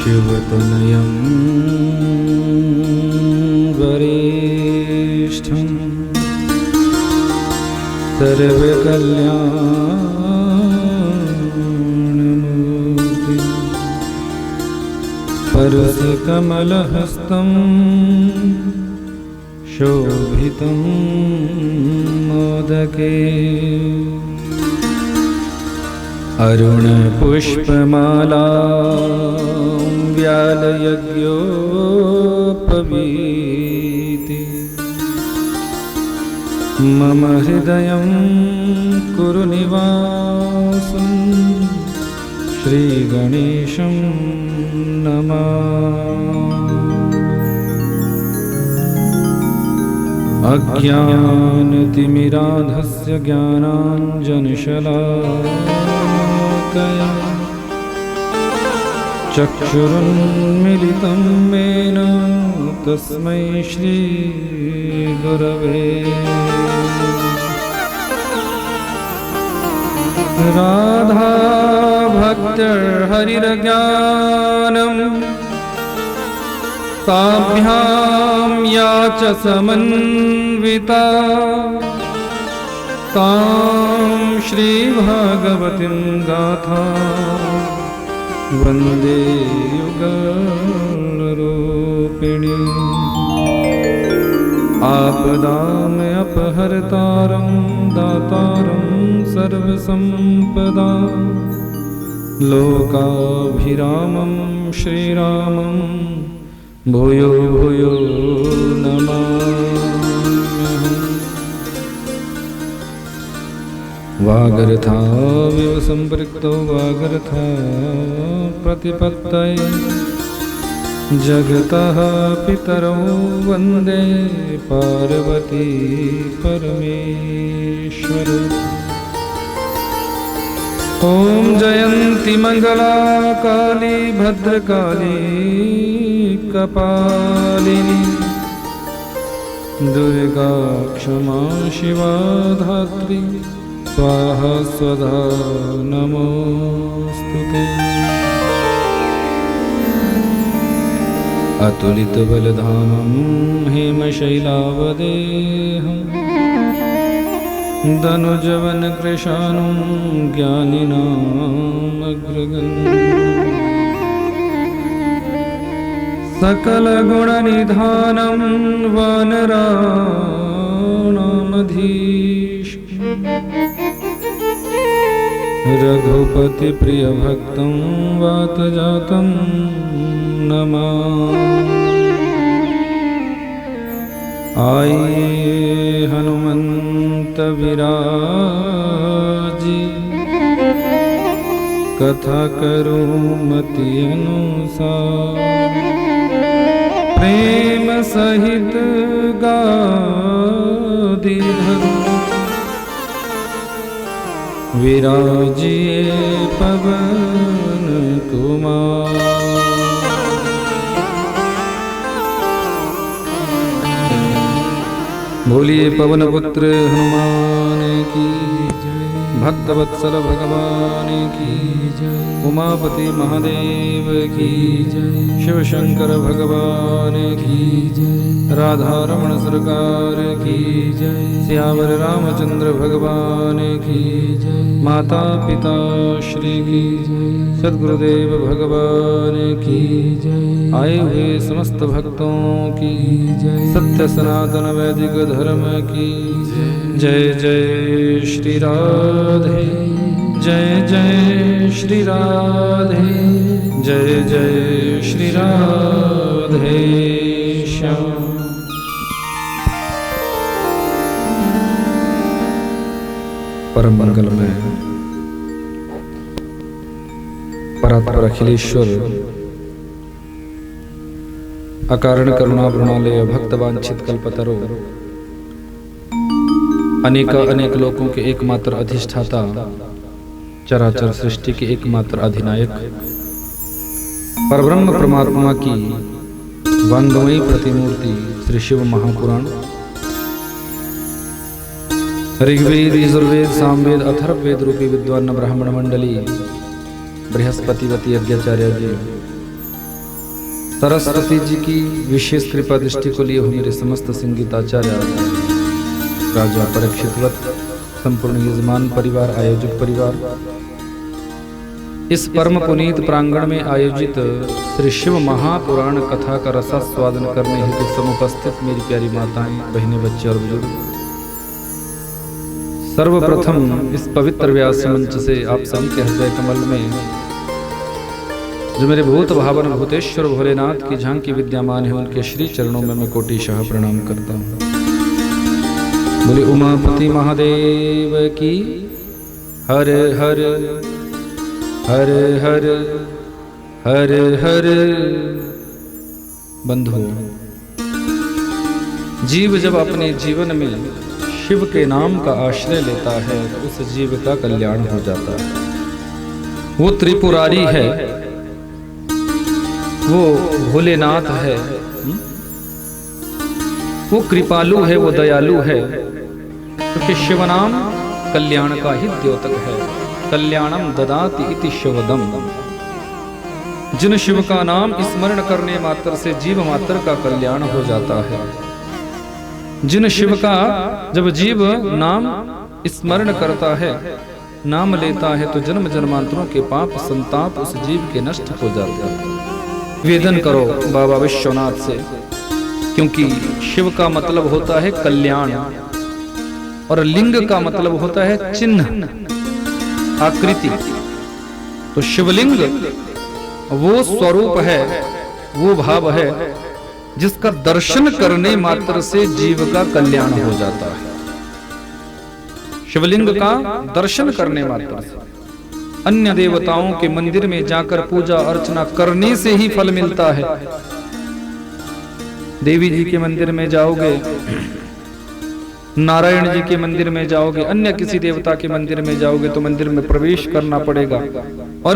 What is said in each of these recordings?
शिवतनयं वरिष्ठं सर्वकल्याणमूर्तिं परशुकमलहस्तं शोभितं मोदके अरुणपुष्पमाला व्यालयज्ञोपवीति मम हृदयं कुरु निवासं श्रीगणेशं नमामि। अज्ञानतिमिरान्धस्य ज्ञानाञ्जनशलाकया चक्षुरुन्मीलितं येन तस्मै श्रीगुरवे राधा भक्तिर्हरिर्ज्ञानं ताभ्यां या च समन्विता तां श्रीभगवतीं गाथा वन्दे युगलरूपिणी। आपदामपहर्तारं दातारं सर्वसम्पदा लोकाभिरामं श्रीरामं भूयो भूयो नमाम्यहम्। वागर्थाविव सम्पृक्तो वागर्था प्रतिपत्तये जगतः पितरौ वन्दे पार्वती परमेश्वर। ॐ जयन्ती मङ्गला काली भद्रकाली कपालिनी दुर्गा क्षमा शिवा धात्री स्वाहा स्वधा नमोस्तुते। अतुलितबलधामं हेमशैलावदेहं दनुजवनकृशानं ज्ञानिनामग्रगण्यं सकलगुणनिधानं वानराणामधीशं रघुपतिप्रियभक्तं वातजातं नमामि। आइए हनुमंत विराजी कथा करूं मति अनुसार प्रेम सहित गादी धरूं विराजिए पवन कुमार। बोलिए पवन पुत्र हनुमान की जय, भक्तवत्सल भगवान की जय, उमापति महादेव की जय, शिव शंकर भगवान की जय, राधा रमण सरकार की जय, सियावर रामचंद्र भगवान की जय, माता पिता श्री की जय, सद्गुरुदेव भगवान की जय, आए हुए समस्त भक्तों की जय, सत्य सनातन वैदिक धर्म की जय। जय श्री राधे, जय जय श्री राधे, जय जय श्री राधे श्याम। परम मंगल में परात्पर अखिलेश्वर अकारण करुणा प्रणालय भक्त वांछित कल्पतरो अनेक अनेक लोकों के एकमात्र अधिष्ठाता चराचर सृष्टि के एकमात्र अधिनायक परब्रह्म परमात्मा की वांगमयी प्रतिमूर्ति श्री शिव महापुराण ऋग्वेद, यजुर्वेद, सामवेद, अथर्ववेद रूपी विद्वान ब्राह्मण मंडली, बृहस्पतिवती यज्ञाचार्य जी, सरस्वती जी की विशेष कृपा दृष्टि को लिए हुए मेरे समस्त संगीताचार्य, राजा परीक्षितवत, संपूर्ण यजमान परिवार, आयोजक परिवार, इस परम पुनीत प्रांगण में आयोजित श्री शिव महापुराण कथा का रसास्वादन करने हेतु समुपस्थित मेरी प्यारी माताएं, बहनें, बच्चे और बुजुर्ग, सर्वप्रथम इस पवित्र व्यास मंच से आप सभी के हृदय कमल में जो मेरे भूत भावन भूतेश्वर भोलेनाथ की झांकी विद्यमान है, उनके श्री चरणों में मैं कोटिशः प्रणाम करता हूँ। बोले उमापति महादेव की हर हर हर हर हर हर। बंधुओं, जीव जब अपने जीवन में शिव के नाम का आश्रय लेता है तो उस जीव का कल्याण हो जाता है। वो त्रिपुरारी है, वो भोलेनाथ है, वो कृपालु है, वो दयालु है, क्योंकि शिव नाम कल्याण का ही द्योतक है। कल्याणम ददाति इति शिवदम। जिन शिव का नाम स्मरण करने मात्र से जीव मात्र का कल्याण हो जाता है, जिन शिव का जब जीव नाम स्मरण करता है, नाम लेता है, तो जन्म जन्मांतरों के पाप संताप उस जीव के नष्ट हो जाते हैं। वेदन करो बाबा विश्वनाथ से, क्योंकि शिव का मतलब होता है कल्याण और लिंग का मतलब होता है चिन्ह, आकृति। तो शिवलिंग वो स्वरूप है, वो भाव है जिसका दर्शन करने मात्र से जीव का कल्याण हो जाता है। शिवलिंग का दर्शन करने मात्र से, अन्य देवताओं के मंदिर में जाकर पूजा अर्चना करने से ही फल मिलता है। देवी जी के मंदिर में जाओगे, नारायण जी के मंदिर में जाओगे, अन्य किसी देवता के मंदिर में जाओगे तो मंदिर में प्रवेश करना पड़ेगा और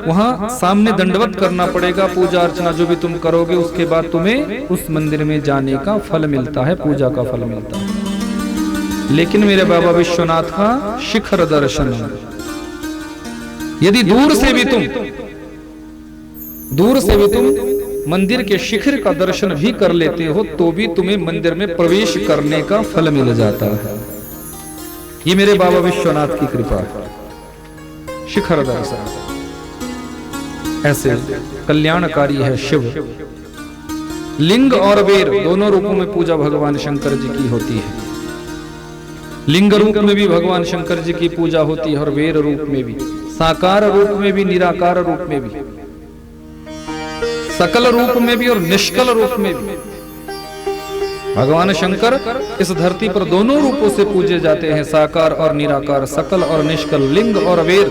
वहां सामने दंडवत करना पड़ेगा। पूजा अर्चना जो भी तुम करोगे उसके बाद तुम्हें उस मंदिर में जाने का फल मिलता है, पूजा का फल मिलता है। लेकिन मेरे बाबा विश्वनाथ का शिखर दर्शन, यदि दूर से भी तुम मंदिर के शिखर का दर्शन भी कर लेते हो तो भी तुम्हें मंदिर में प्रवेश करने का फल मिल जाता है। ये मेरे बाबा विश्वनाथ की कृपा है। शिखर दर्शन ऐसे कल्याणकारी है शिव। लिंग और वेर दोनों रूपों में पूजा भगवान शंकर जी की होती है। लिंग रूप में भी भगवान शंकर जी की पूजा होती है और वेर रूप में भी, साकार रूप में भी, निराकार रूप में भी, सकल रूप में भी और निष्कल रूप में भी। भगवान शंकर इस धरती पर दोनों रूपों से पूजे जाते हैं, साकार और निराकार, सकल और निष्कल, लिंग और वेर,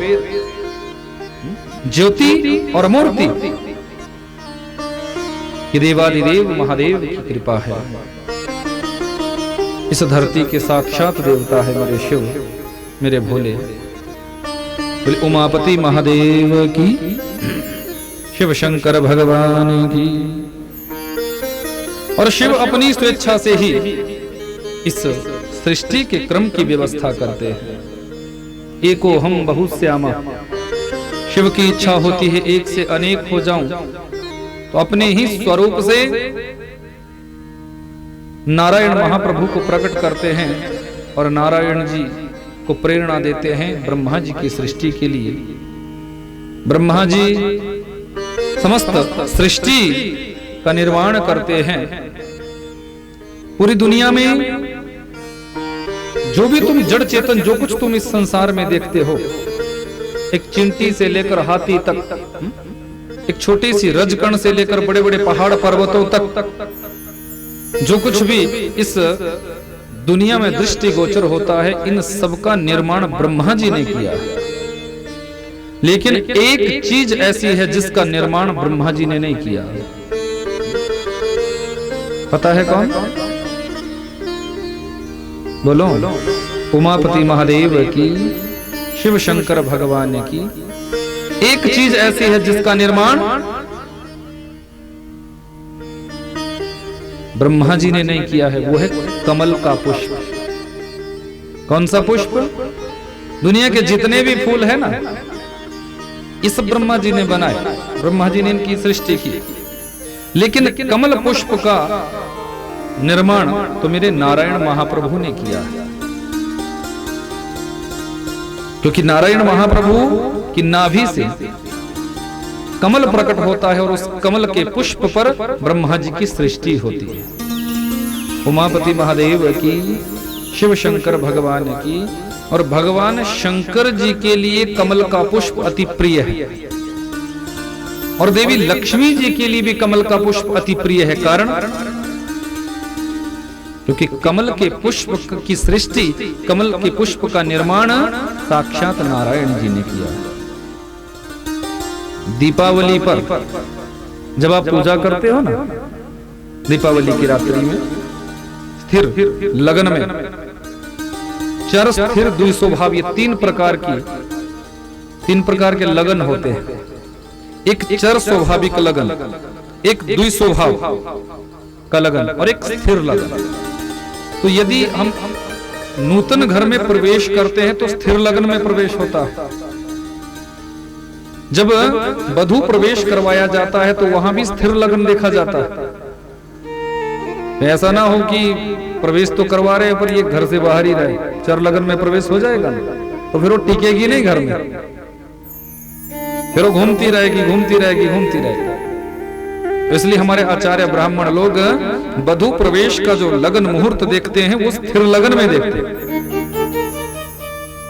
ज्योति और मूर्ति। ये देवादिदेव महादेव की कृपा है। इस धरती के साक्षात देवता है मेरे शिव, मेरे भोले। उमापति महादेव की, शिव शंकर भगवान की। और शिव अपनी स्वेच्छा से ही इस सृष्टि के क्रम की व्यवस्था करते हैं। एको हम बहुश्यामा, शिव की इच्छा होती है एक से अनेक हो जाऊं, तो अपने ही स्वरूप से नारायण महाप्रभु को प्रकट करते हैं और नारायण जी को प्रेरणा देते हैं ब्रह्मा जी की सृष्टि के लिए। ब्रह्मा जी समस्त सृष्टि का निर्माण करते हैं। पूरी दुनिया में जो भी तुम जड़ चेतन, जो कुछ तुम इस संसार में देखते हो, एक चींटी से लेकर हाथी तक, एक छोटी सी रजकण से लेकर बड़े बड़े पहाड़ पर्वतों तक, जो कुछ भी इस दुनिया में दृष्टिगोचर होता है, इन सबका निर्माण ब्रह्मा जी ने किया है। लेकिन एक चीज ऐसी है जिसका निर्माण ब्रह्मा जी ने नहीं किया। पता है कौन? बोलो। उमापति महादेव की, शिव शंकर भगवान की एक चीज ऐसी है जिसका निर्माण ब्रह्मा जी ने नहीं किया है, वो है कमल का पुष्प। कौन सा पुष्प? दुनिया के जितने भी फूल है ना, इस ब्रह्मा जी ने बनाए, ब्रह्मा जी ने इनकी सृष्टि की। लेकिन कमल पुष्प का निर्माण तो मेरे नारायण महाप्रभु ने किया है, क्योंकि नारायण महाप्रभु की नाभि से कमल प्रकट होता है और उस कमल के पुष्प पर ब्रह्मा जी की सृष्टि होती है। उमापति महादेव की, शिव शंकर भगवान की, और भगवान शंकर जी के लिए कमल का पुष्प अति प्रिय है, और देवी लक्ष्मी जी के लिए भी कमल का पुष्प अति प्रिय है। कारण क्योंकि कमल के पुष्प की सृष्टि, कमल के पुष्प का निर्माण साक्षात नारायण जी ने किया। दीपावली पर जब आप पूजा करते हो ना, दीपावली की रात्रि में स्थिर लगन में चर स्थिर द्विस्वभाव, ये तीन प्रकार के लगन होते हैं। एक चर स्वाभाविक लगन, एक द्विस्वभाव का लगन और एक स्थिर लगन। तो यदि हम नूतन घर में प्रवेश करते हैं तो स्थिर लगन में प्रवेश होता है। जब वधू प्रवेश करवाया जाता है तो वहां भी स्थिर लगन देखा जाता है। ऐसा ना हो कि प्रवेश तो करवा रहे हैं पर ये घर से बाहर ही रहे, चर लगन में प्रवेश हो जाएगा तो फिर वो टिकेगी नहीं घर में, फिर वो घूमती रहेगी। इसलिए हमारे आचार्य ब्राह्मण लोग वधू प्रवेश का जो लगन मुहूर्त देखते हैं वो स्थिर लगन में देखते हैं,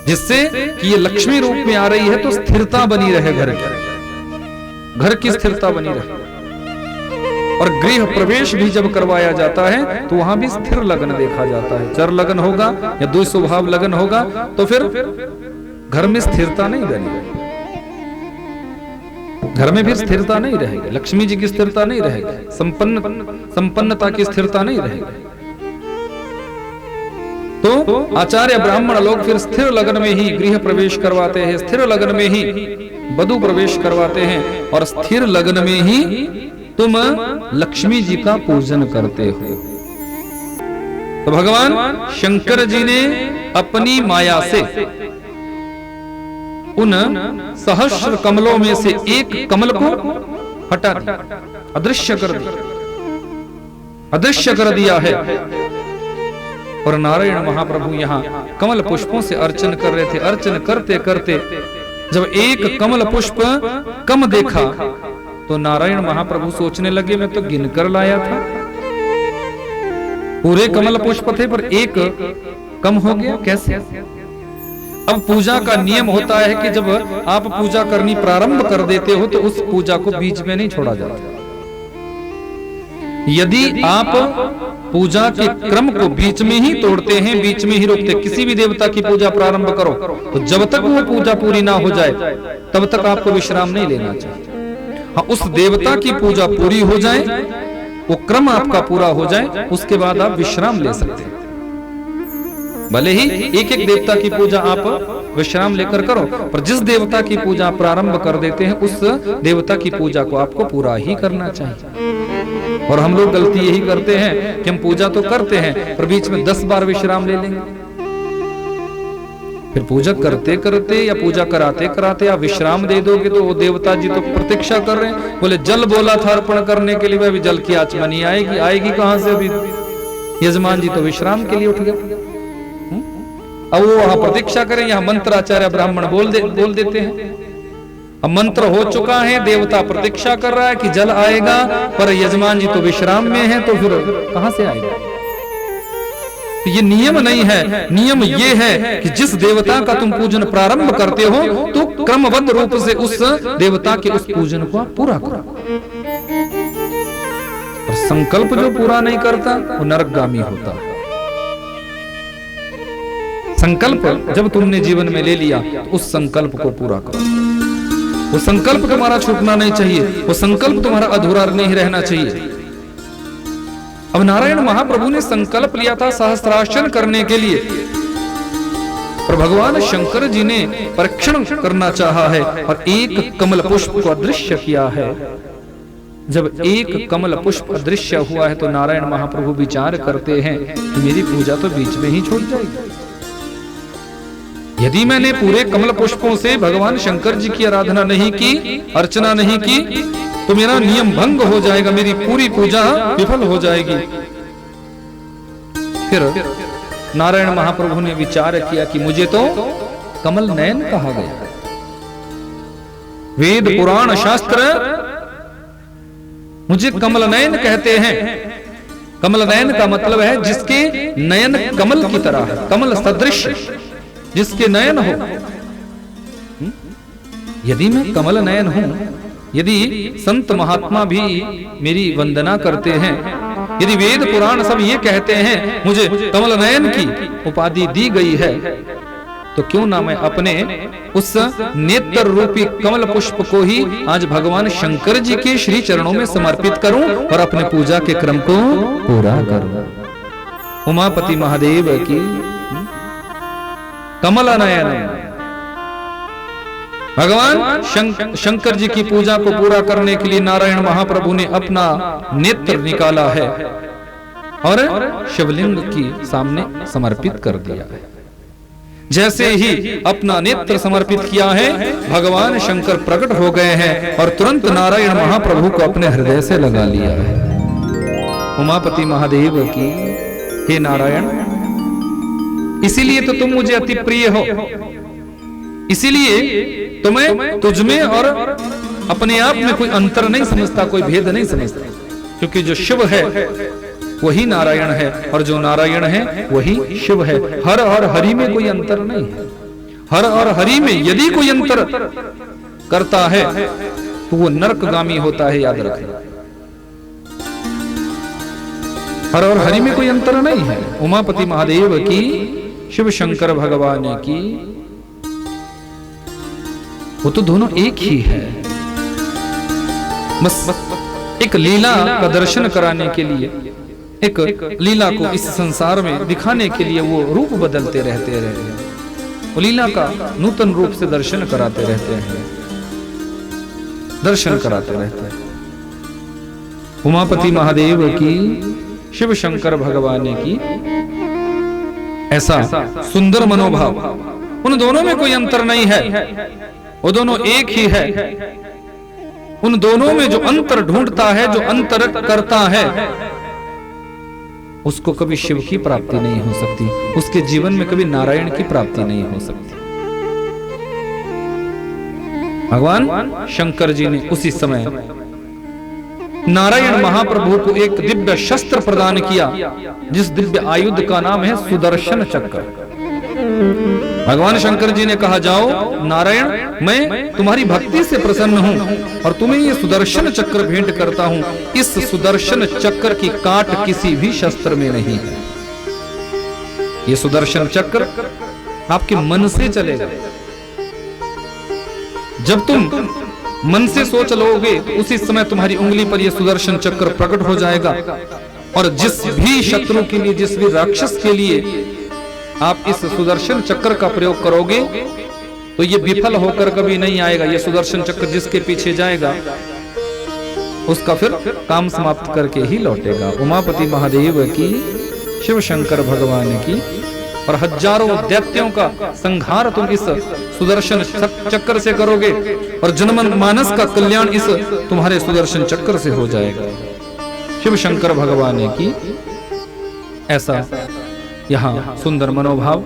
जिससे कि ये लक्ष्मी रूप में आ रही है तो स्थिरता बनी रहे, घर की स्थिरता बनी रहे। और गृह प्रवेश भी जब करवाया जाता है तो वहां भी स्थिर लगन देखा जाता है। चर लगन होगा या द्विस्वभाव लगन होगा तो फिर घर में स्थिरता नहीं बनी, घर में भी स्थिरता नहीं रहेगी, लक्ष्मी जी की स्थिरता नहीं रहेगी, संपन्नता की स्थिरता नहीं रहेगी। तो आचार्य ब्राह्मण लोग फिर स्थिर लगन में ही गृह प्रवेश करवाते हैं, स्थिर लगन में ही वधू प्रवेश करवाते हैं, और स्थिर लगन में ही तुम लक्ष्मी जी का पूजन करते हो। तो भगवान शंकर जी ने अपनी माया से उन सहस्र कमलों में से एक कमल को हटा दिया, अदृश्य कर दिया है। और नारायण महाप्रभु यहाँ कमल पुष्पों से अर्चन कर रहे थे। अर्चन करते करते जब एक कमल पुष्प कम देखा तो नारायण महाप्रभु सोचने लगे मैं तो गिनकर लाया था, पूरे कमल पुष्प थे पर एक कम हो गया, कैसे? अब पूजा का नियम होता है कि जब आप पूजा करनी प्रारंभ कर देते हो तो उस पूजा को बीच में नहीं छोड़ा जाता। यदि आप पूजा के क्रम को बीच में ही तोड़ते हैं, बीच में ही रोकते, किसी भी देवता की पूजा प्रारंभ करो तो जब तक वो पूजा पूरी ना हो जाए तब तक आपको विश्राम नहीं लेना चाहिए। हाँ, उस देवता की पूजा पूरी हो जाए, वो क्रम आपका पूरा हो जाए, उसके बाद आप विश्राम ले सकते हैं। भले ही एक एक देवता की पूजा आप विश्राम लेकर करो, पर जिस देवता की पूजा प्रारंभ कर देते हैं उस देवता की पूजा को आपको पूरा ही करना चाहिए। और हम लोग गलती यही करते हैं कि हम पूजा तो करते हैं पर बीच में 10 बार विश्राम ले लेंगे, फिर पूजा करते करते या पूजा कराते कराते आप विश्राम दे दोगे तो वो देवता जी तो प्रतीक्षा कर रहे हैं। बोले जल बोला था अर्पण करने के लिए, अभी जल की आचमनी आएगी कहां से? अभी यजमान जी तो विश्राम के लिए उठ गए। अब वो वहां प्रतीक्षा करें, यहाँ मंत्र आचार्य ब्राह्मण बोल देते हैं। अब मंत्र हो चुका है, देवता प्रतीक्षा कर रहा है कि जल आएगा, पर यजमान जी तो विश्राम में है, तो फिर कहां से आएगा? ये नियम नहीं है। नियम ये है कि जिस देवता का तुम पूजन प्रारंभ करते हो तो क्रमबद्ध रूप से उस देवता के उस पूजन को आप पूरा करो। और संकल्प जो पूरा नहीं करता वो नरकगामी होता है। संकल्प जब तुमने जीवन में ले लिया तो उस संकल्प को पूरा करो। वो संकल्प तुम्हारा छूटना नहीं चाहिए, वो संकल्प तुम्हारा अधूरा नहीं रहना चाहिए। अब नारायण महाप्रभु ने संकल्प लिया था सहस्त्रार्चन करने के लिए, पर भगवान शंकर जी ने परीक्षण करना चाहा है और एक कमल पुष्प को अदृश्य किया है। जब एक कमल पुष्प अदृश्य हुआ है तो नारायण महाप्रभु विचार करते हैं कि मेरी पूजा तो बीच में ही छूट जाएगी। यदि मैंने पूरे कमल पुष्पों से भगवान शंकर जी की आराधना नहीं की, अर्चना नहीं की, तो मेरा नियम भंग हो जाएगा, मेरी पूरी पूजा विफल हो जाएगी। फिर नारायण महाप्रभु ने विचार किया कि मुझे तो कमल नयन कहा गया। वेद पुराण शास्त्र मुझे कमल नयन कहते हैं। कमल नयन का मतलब है जिसके नयन कमल की तरह है, कमल सदृश जिसके नयन हो। यदि मैं कमल नयन हूं, यदि संत महात्मा भी मेरी वंदना करते हैं, यदि वेद पुराण सब ये कहते हैं मुझे कमल नयन की उपाधि दी गई है, तो क्यों ना मैं अपने उस नेत्र रूपी कमल पुष्प को ही आज भगवान शंकर जी के श्री चरणों में समर्पित करूं और अपने पूजा के क्रम को पूरा करूं। उमापति महादेव की कमल नयन। भगवान शंकर जी की पूजा को पूरा करने के लिए नारायण महाप्रभु ने अपना नेत्र निकाला है और शिवलिंग की सामने समर्पित कर दिया है। जैसे ही अपना नेत्र समर्पित किया है, भगवान शंकर प्रकट हो गए हैं और तुरंत नारायण महाप्रभु को अपने हृदय से लगा लिया है। उमापति महादेव की हे नारायण, इसीलिए तो तुम मुझे अति प्रिय हो, इसीलिए तो मैं तुझमें और अपने आप में कोई अंतर नहीं समझता, कोई भेद नहीं समझता, क्योंकि जो शिव है वही नारायण है और जो नारायण है वही शिव है। हर और हरि में कोई अंतर नहीं है। हर और हरि में यदि कोई अंतर करता है तो वो नरकगामी होता है, याद रखना। हर और हरि में कोई अंतर नहीं है। उमापति महादेव की, शिव शंकर भगवान की, वो तो दोनों एक ही है। बस एक लीला का दर्शन कराने के लिए, एक लीला को इस संसार में दिखाने के लिए वो रूप बदलते रहते हैं। वो लीला का नूतन रूप से दर्शन कराते रहते हैं, दर्शन कराते रहते हैं। उमापति महादेव की, शिव शंकर भगवान की, ऐसा सुंदर मनोभाव। उन दोनों में कोई अंतर नहीं है, वो दोनों एक ही है। उन दोनों में जो अंतर ढूंढता है, जो अंतर करता है, उसको कभी शिव की प्राप्ति नहीं हो सकती, उसके जीवन में कभी नारायण की प्राप्ति नहीं हो सकती। भगवान शंकर जी ने उसी समय नारायण महाप्रभु को एक दिव्य शस्त्र प्रदान किया, जिस दिव्य आयुध का नाम है सुदर्शन चक्र। भगवान शंकर जी ने कहा, जाओ नारायण, मैं तुम्हारी भक्ति से प्रसन्न हूं और तुम्हें ये सुदर्शन चक्र भेंट करता हूं। इस सुदर्शन चक्र की काट किसी भी शस्त्र में नहीं है। ये सुदर्शन चक्र आपके मन से चलेगा। जब तुम मन से सोच लोगे तो उसी समय तुम्हारी उंगली पर यह सुदर्शन चक्र प्रकट हो जाएगा और जिस भी शत्रु के लिए, जिस भी राक्षस के लिए आप इस सुदर्शन चक्र का प्रयोग करोगे तो ये विफल होकर कभी नहीं आएगा। ये सुदर्शन चक्र जिसके पीछे जाएगा उसका फिर काम समाप्त करके ही लौटेगा। उमापति महादेव की, शिव शंकर भगवान की, और हजारों दैत्यों का संहार तुम इस सुदर्शन चक्र से करोगे और जनमन मानस का कल्याण इस तुम्हारे सुदर्शन चक्र से हो जाएगा। शिव शंकर भगवान की ऐसा यहाँ सुंदर मनोभाव।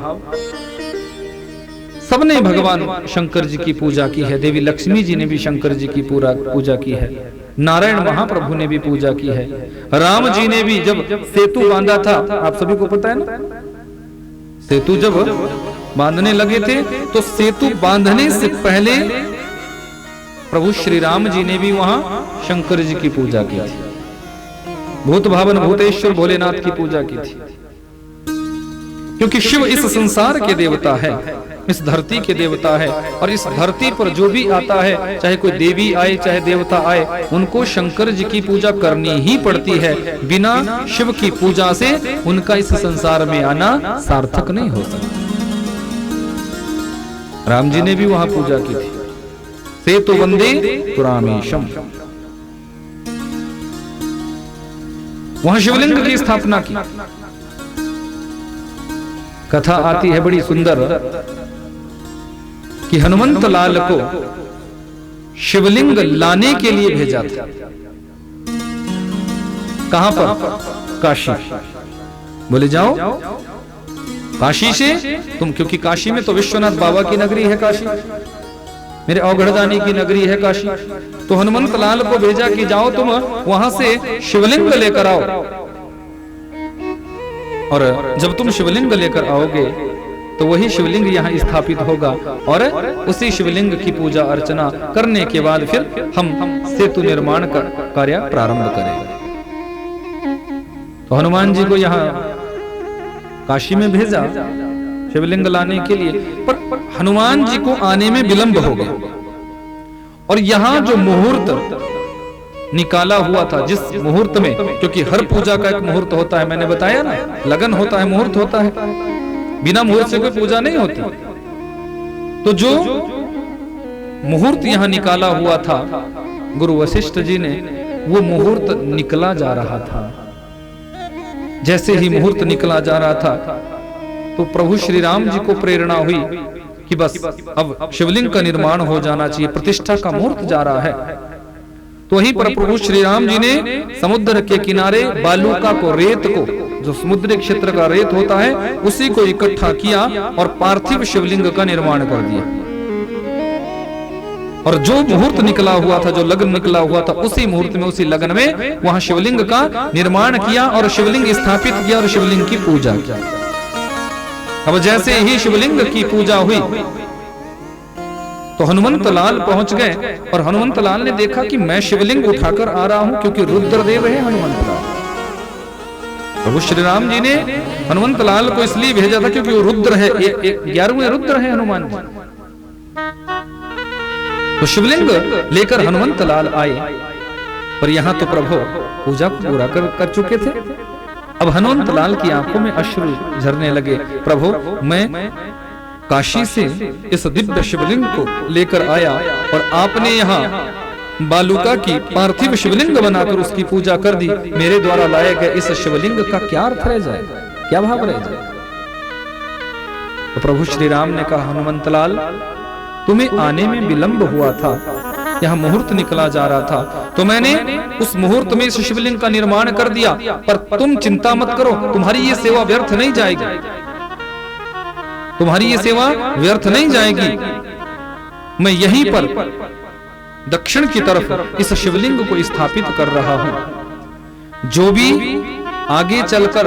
सबने भगवान शंकर जी की पूजा की है। देवी लक्ष्मी जी ने भी शंकर जी की पूरा पूजा की है। नारायण महाप्रभु ने भी पूजा की है। राम जी ने भी जब सेतु बांधा था, आप सभी को पता है ना, सेतु जब बांधने लगे थे तो सेतु बांधने से पहले प्रभु श्री राम जी ने भी वहां शंकर जी की पूजा की थी। भूत भावन भूतेश्वर भोलेनाथ की पूजा की थी, क्योंकि शिव इस संसार के देवता है, इस धरती के देवता है और इस धरती पर जो भी आता है, चाहे कोई देवी आए चाहे देवता आए, उनको शंकर जी की पूजा करनी ही पड़ती है। बिना शिव की पूजा से उनका इस संसार में आना सार्थक नहीं हो सकता। राम जी ने भी वहां पूजा की थी। सेतु वंदे पुरामेशम, वहां शिवलिंग की स्थापना की। कथा आती है बड़ी सुंदर कि हनुमंत लाल को शिवलिंग लाने के लिए भेजा था। कहां पर? काशी। बोले जाओ काशी से तुम, क्योंकि काशी में तो विश्वनाथ बाबा की नगरी है काशी, मेरे अवघड़दानी की नगरी है काशी। तो हनुमंत लाल को भेजा कि जाओ तुम वहां से शिवलिंग लेकर आओ, और जब तुम शिवलिंग लेकर आओगे तो वही शिवलिंग यहाँ स्थापित होगा, और उसी शिवलिंग की पूजा अर्चना करने के बाद फिर हम सेतु निर्माण का कार्य प्रारंभ करेंगे। तो हनुमान जी को यहाँ काशी में भेजा शिवलिंग लाने के लिए, पर हनुमान जी को आने में विलंब हो गया। और यहाँ जो मुहूर्त निकाला हुआ था, जिस मुहूर्त में, क्योंकि हर पूजा का एक मुहूर्त होता है, मैंने बताया ना, लगन होता है, मुहूर्त होता है, बिना मुहूर्त से कोई पूजा नहीं होती। तो जो मुहूर्त यहाँ निकाला हुआ था गुरु वशिष्ठ जी ने, वो मुहूर्त निकला जा रहा था। जैसे ही मुहूर्त निकला जा रहा था तो प्रभु श्री राम जी को प्रेरणा हुई कि बस अब शिवलिंग का निर्माण हो जाना चाहिए, प्रतिष्ठा का मुहूर्त जा रहा है। तो वहीं पर प्रभु श्री राम जी ने समुद्र के किनारे बालूका को, रेत को, जो समुद्री क्षेत्र का रेत होता है, उसी को इकट्ठा किया और पार्थिव शिवलिंग का निर्माण कर दिया। और जो मुहूर्त निकला हुआ था, जो लगन निकला हुआ था, उसी मुहूर्त में, उसी लगन में वहां शिवलिंग का निर्माण किया और शिवलिंग स्थापित किया और शिवलिंग की पूजा किया। अब जैसे ही शिवलिंग की पूजा हुई तो हनुमंत लाल पहुंच गए, और हनुमंत लाल ने देखा कि मैं शिवलिंग उठाकर आ रहा हूं, क्योंकि रुद्रदेव है हनुमंत लाल। प्रभु श्री राम जी ने हनुमंत लाल को इसलिए भेजा था क्योंकि वो रुद्र है, 11वें रुद्र है हनुमान जी। तो शिवलिंग लेकर हनुमंत लाल आए, पर यहां तो प्रभु पूजा पूरा कर चुके थे। अब हनुमंत लाल की आंखों में अश्रु झरने लगे। प्रभु, मैं काशी से इस दिव्य शिवलिंग को लेकर आया और आपने यहाँ बालूका की पार्थिव शिवलिंग बनाकर उसकी पूजा कर दी। मेरे द्वारा लाए गए इस शिवलिंग का क्या अर्थ रह जाएगा, क्या भाव रह जाएगा? तो प्रभु श्री राम ने कहा, हनुमंत लाल, तुम्हें आने में विलंब हुआ था, यहाँ मुहूर्त निकला जा रहा था, तो मैंने उस मुहूर्त में इस शिवलिंग का निर्माण कर दिया। पर तुम चिंता मत करो, तुम्हारी ये सेवा व्यर्थ नहीं जाएगी, तुम्हारी ये सेवा व्यर्थ नहीं जाएगी। मैं यहीं पर दक्षिण की तरफ इस शिवलिंग को स्थापित कर रहा हूं। जो भी आगे चलकर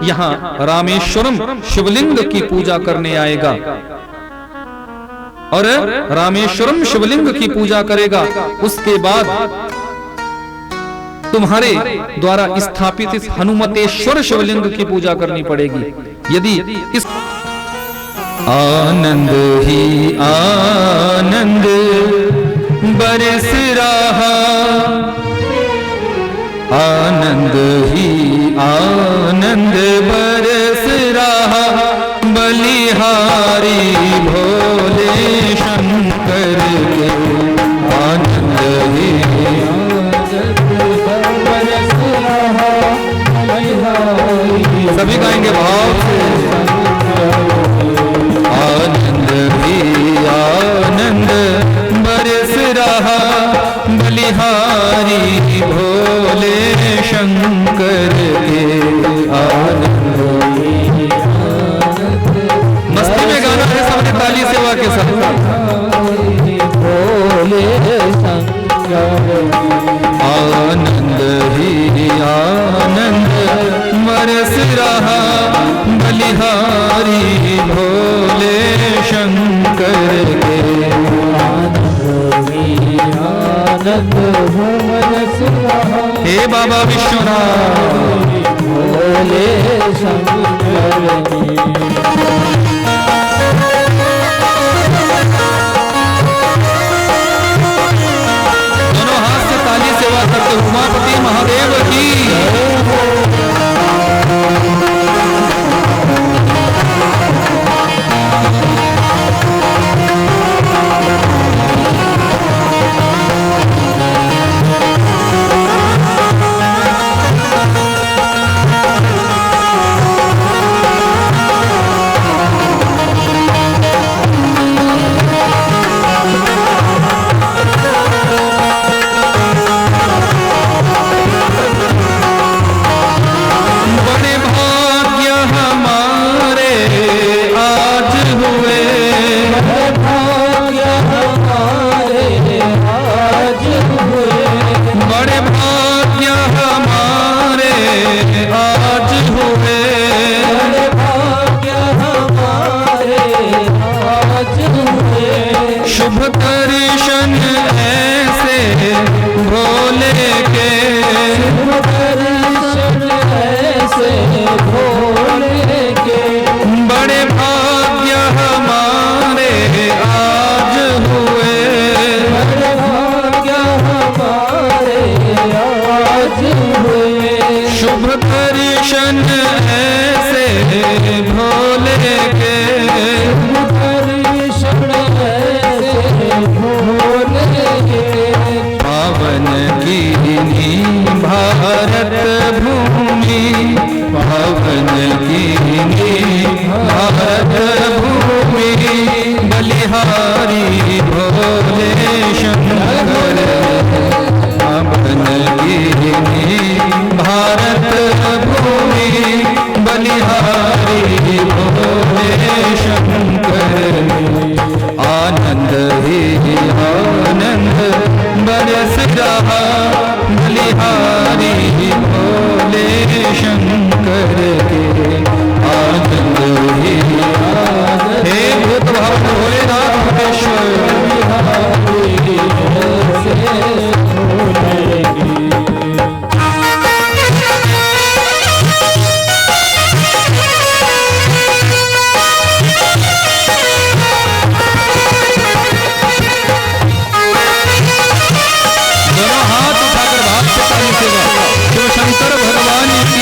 यहाँ रामेश्वरम शिवलिंग की पूजा करने आएगा और रामेश्वरम शिवलिंग की पूजा करेगा, उसके बाद तुम्हारे द्वारा स्थापित इस हनुमतेश्वर शिवलिंग की पूजा करनी पड़ेगी। यदि इस आनंद ही आनंद बरस रहा, आनंद ही आनंद बरस रहा, बलिहारी भोले शंकर के आनंद ही बरस रहा, बलिहारी। सभी गाएंगे भाव से, आनंद ही आनंद बरस रहा, बलिहारी भोले शंकर के आनंद ही। मस्ती में गाना है, सबने ताली सेवा के साथ। भोले शंकर आनंद ही आनंद बरस रहा, बलिहारी भोले शंकर के आनंद ही आनंद बरस रहा। हे बाबा विश्वनाथ भोले शंकर के। सेवा करते उमापति महादेव की। भारत भूमि पावन कीनी, भारत भूमि बलिहारी भोले शंकर पावन कीनी, भारत भूमि बलिहारी भोले शंकर आनंद ही आनंद बरस रहा बलिहारी भोले शंकर के आनंद ही आनंद। हे भूत भावन भोलेनाथ महेश्वर शंकर भगवान की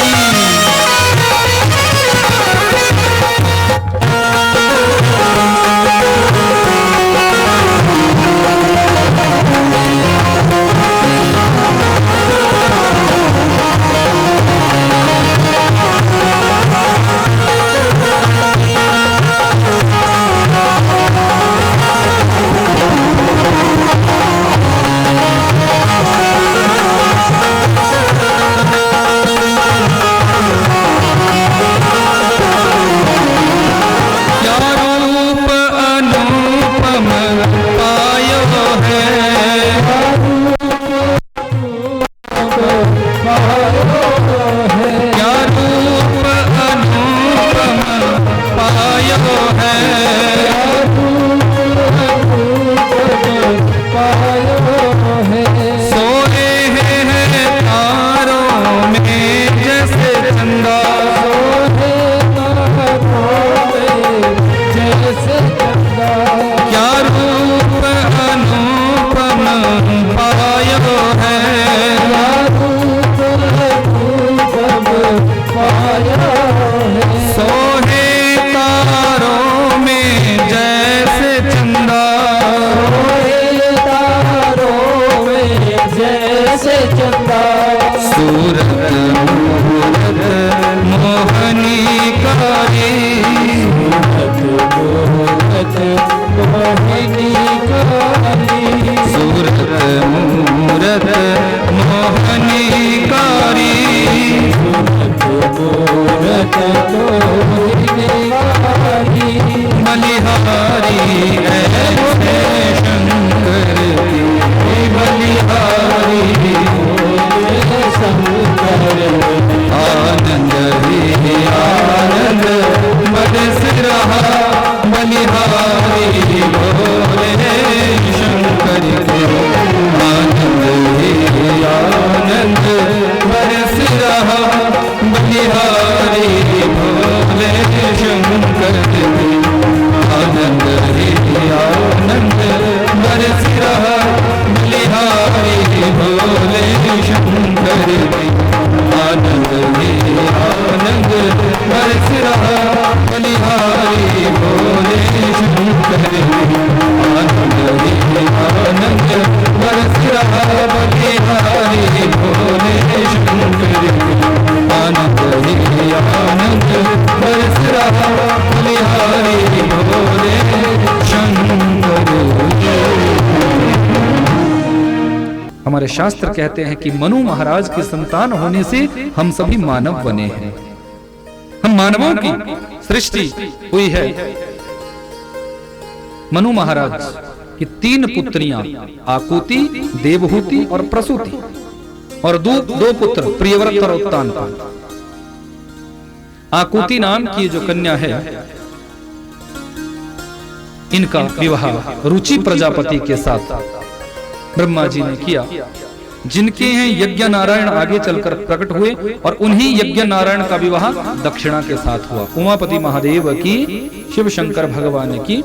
हमारे शास्त्र कहते हैं कि मनु महाराज की संतान होने से हम सभी मानव बने हैं। हम मानवों की सृष्टि हुई है। मनु महाराज की 3 पुत्रियां आकुति, देवहूति और प्रसूति, और दो पुत्र प्रियव्रत और उत्तानपाद। आकुति नाम की जो कन्या है, इनका विवाह रुचि प्रजापति के साथ ब्रह्मा जी ने किया, जिनके हैं यज्ञ नारायण आगे चलकर प्रकट हुए, और उन्हीं यज्ञ नारायण का विवाह दक्षिणा के साथ हुआ। उमापति महादेव की, शिव शंकर भगवान की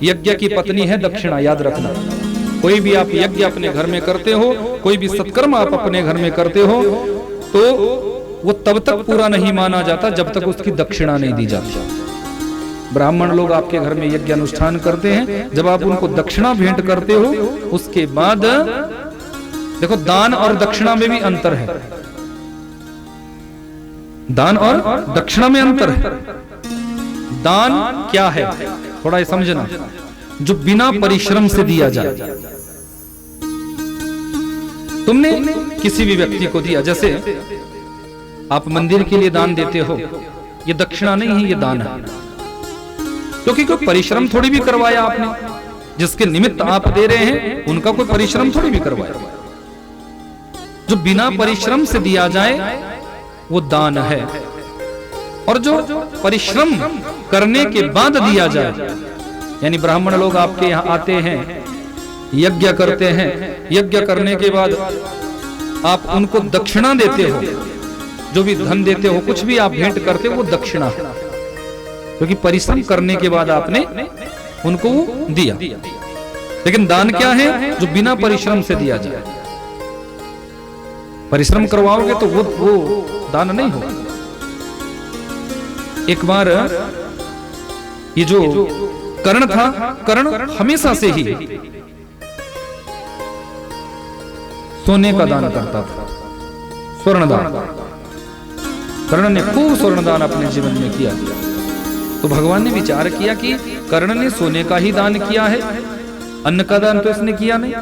यज्ञ की पत्नी है दक्षिणा, याद रखना। कोई भी आप यज्ञ अपने घर में करते हो, कोई भी सत्कर्म आप अपने घर में करते हो, तो वो तब तक पूरा नहीं माना जाता जब तक उसकी दक्षिणा नहीं दी जाती। ब्राह्मण लोग आपके घर में यज्ञ अनुष्ठान करते हैं, जब आप उनको दक्षिणा भेंट करते हो, उसके बाद देखो दान और दक्षिणा में भी अंतर है। दान और दक्षिणा में अंतर है। दान क्या है, थोड़ा ये समझना, जो बिना परिश्रम से दिया जाए। तुमने किसी भी व्यक्ति को दिया, जैसे आप मंदिर के लिए दान देते हो, ये दक्षिणा नहीं है, ये दान है। क्योंकि कोई परिश्रम थोड़ी भी करवाया आपने, जिसके निमित्त आप दे रहे हैं उनका कोई परिश्रम थोड़ी भी करवाया। जो बिना परिश्रम से दिया जाए वो दान है, और जो परिश्रम करने के बाद दिया जाए, यानी ब्राह्मण लोग आपके यहाँ आते हैं, यज्ञ करते हैं, यज्ञ करने के बाद आप उनको दक्षिणा देते हो, जो भी धन देते हो, कुछ भी आप भेंट करते हो, वो दक्षिणा है, क्योंकि परिश्रम करने के बाद आपने उनको दिया। लेकिन दान क्या है, जो बिना परिश्रम से दिया जाए। परिश्रम करवाओगे तो वो दान नहीं होगा। एक बार ये जो कर्ण था, कर्ण हमेशा से ही सोने का दान करता था, स्वर्ण दान। कर्ण ने खूब स्वर्ण दान अपने जीवन में किया। तो भगवान ने विचार किया कि कर्ण ने सोने का ही दान किया है, अन्न का दान तो इसने किया नहीं,